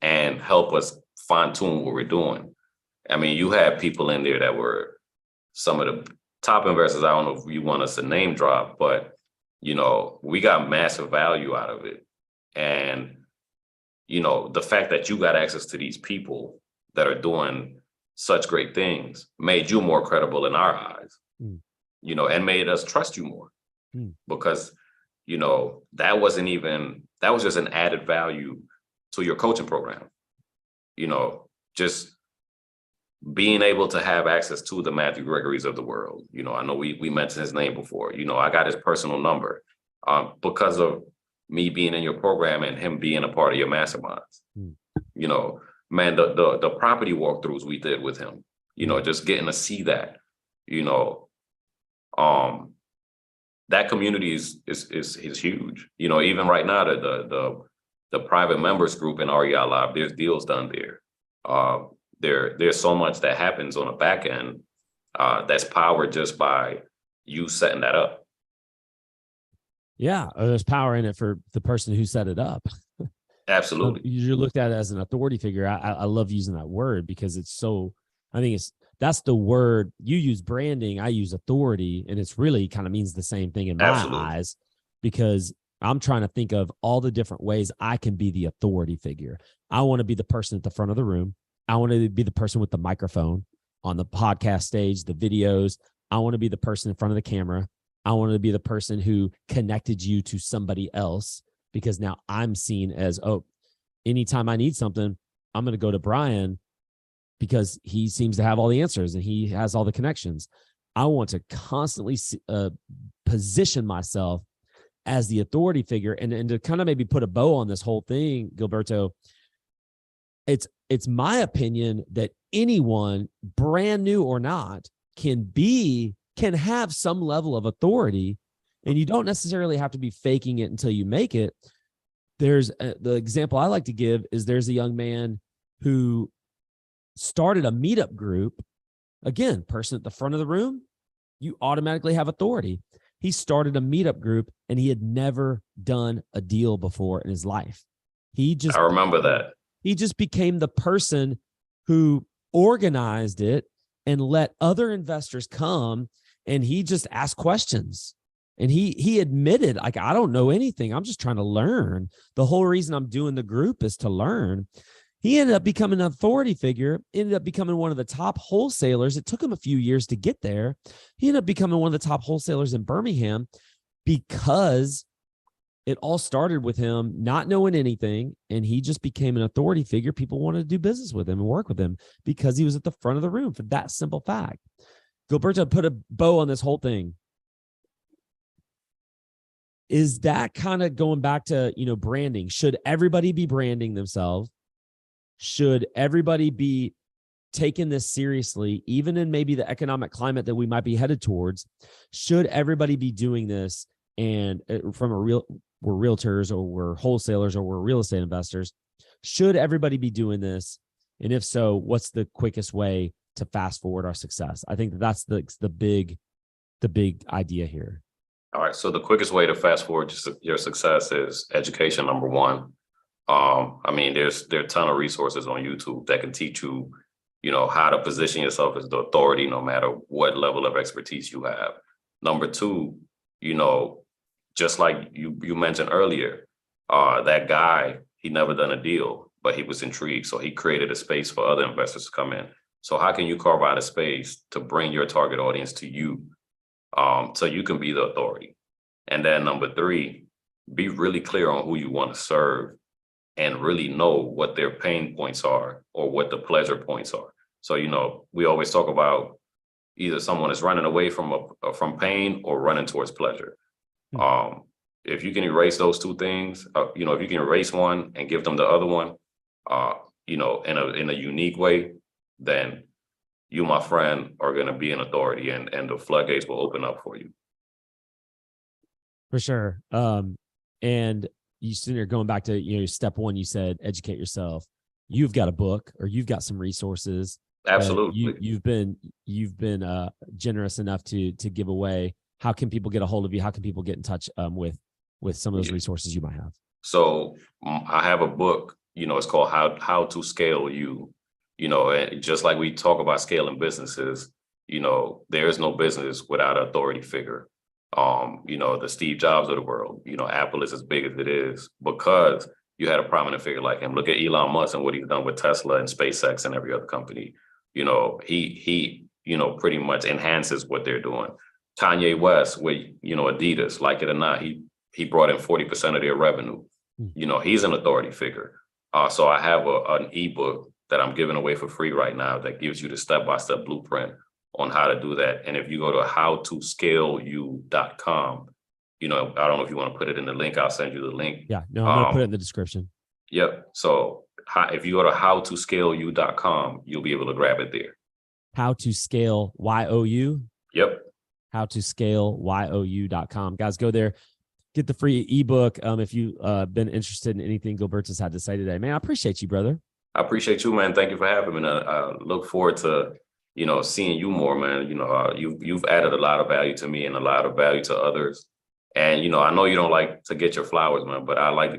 and help us fine tune what we're doing. I mean, you had people in there that were some of the top investors. I don't know if you want us to name drop, but we got massive value out of it. And the fact that you got access to these people that are doing such great things made you more credible in our eyes, and made us trust you more because, that was just an added value to your coaching program. Just being able to have access to the Matthew Gregory's of the world. I know we mentioned his name before. I got his personal number because of me being in your program and him being a part of your masterminds. Man, the property walkthroughs we did with him, just getting to see that, that community is huge. Even right now, the private members group in REI Live, there's deals done there. There's so much that happens on the back end that's powered just by you setting that up. Yeah, there's power in it for the person who set it up. Absolutely. You're looked at as an authority figure. I love using that word because that's the word you use. Branding, I use authority, and it's really kind of means the same thing in my eyes, because I'm trying to think of all the different ways I can be the authority figure. I want to be the person at the front of the room. I want to be the person with the microphone on the podcast stage, the videos. I want to be the person in front of the camera. I want to be the person who connected you to somebody else, because now I'm seen as, anytime I need something, I'm going to go to Brian because he seems to have all the answers and he has all the connections. I want to constantly position myself as the authority figure, and to kind of maybe put a bow on this whole thing, Gilberto, it's my opinion that anyone, brand new or not, can have some level of authority, and you don't necessarily have to be faking it until you make it. There's the example I like to give is there's a young man who started a meetup group. Again, person at the front of the room, you automatically have authority. He started a meetup group and he had never done a deal before in his life. I remember that. He just became the person who organized it and let other investors come, and he just asked questions. And he admitted, like, I don't know anything. I'm just trying to learn. The whole reason I'm doing the group is to learn. He ended up becoming an authority figure, ended up becoming one of the top wholesalers. It took him a few years to get there. He ended up becoming one of the top wholesalers in Birmingham because it all started with him not knowing anything, and he just became an authority figure. People wanted to do business with him and work with him because he was at the front of the room for that simple fact. Gilberto, put a bow on this whole thing. Is that kind of going back to, branding? Should everybody be branding themselves? Should everybody be taking this seriously, even in maybe the economic climate that we might be headed towards? Should everybody be doing this? And we're realtors, or we're wholesalers, or we're real estate investors. Should everybody be doing this? And if so, what's the quickest way to fast forward our success? I think that's the big idea here. All right. So the quickest way to fast forward your success is education, number one. There are a ton of resources on YouTube that can teach you, how to position yourself as the authority, no matter what level of expertise you have. Number two, just like you mentioned earlier, that guy, he never done a deal, but he was intrigued. So he created a space for other investors to come in. So how can you carve out a space to bring your target audience to you, so you can be the authority? And then number three, be really clear on who you want to serve and really know what their pain points are or what the pleasure points are. So, we always talk about either someone is running away from pain or running towards pleasure. If you can erase those two things, if you can erase one and give them the other one, in a unique way, then you, my friend, are going to be an authority, and the floodgates will open up for you. For sure. And you sitting there going back to, step one, you said, educate yourself. You've got a book or you've got some resources. Absolutely. You've been generous enough to give away. How can people get a hold of you? How can people get in touch with some of those resources you might have? So I have a book, it's called How to Scale You, and just like we talk about scaling businesses, there is no business without an authority figure. The Steve Jobs of the world, Apple is as big as it is because you had a prominent figure like him. Look at Elon Musk and what he's done with Tesla and SpaceX and every other company. He pretty much enhances what they're doing. Kanye West with, Adidas, like it or not, he brought in 40% of their revenue. He's an authority figure. So I have an ebook that I'm giving away for free right now that gives you the step-by-step blueprint on how to do that. And if you go to howtoscaleyou.com, I don't know if you want to put it in the link, I'll send you the link. Yeah, no, I'm going to put it in the description. Yep. So if you go to howtoscaleyou.com, you'll be able to grab it there. How to scale YOU? Yep. howtoscaleyou.com. Guys, go there. Get the free ebook if you've been interested in anything Gilbertus had to say today. Man, I appreciate you, brother. I appreciate you, man. Thank you for having me. And I look forward to, seeing you more, man. You've added a lot of value to me and a lot of value to others. And, I know you don't like to get your flowers, man, but I like to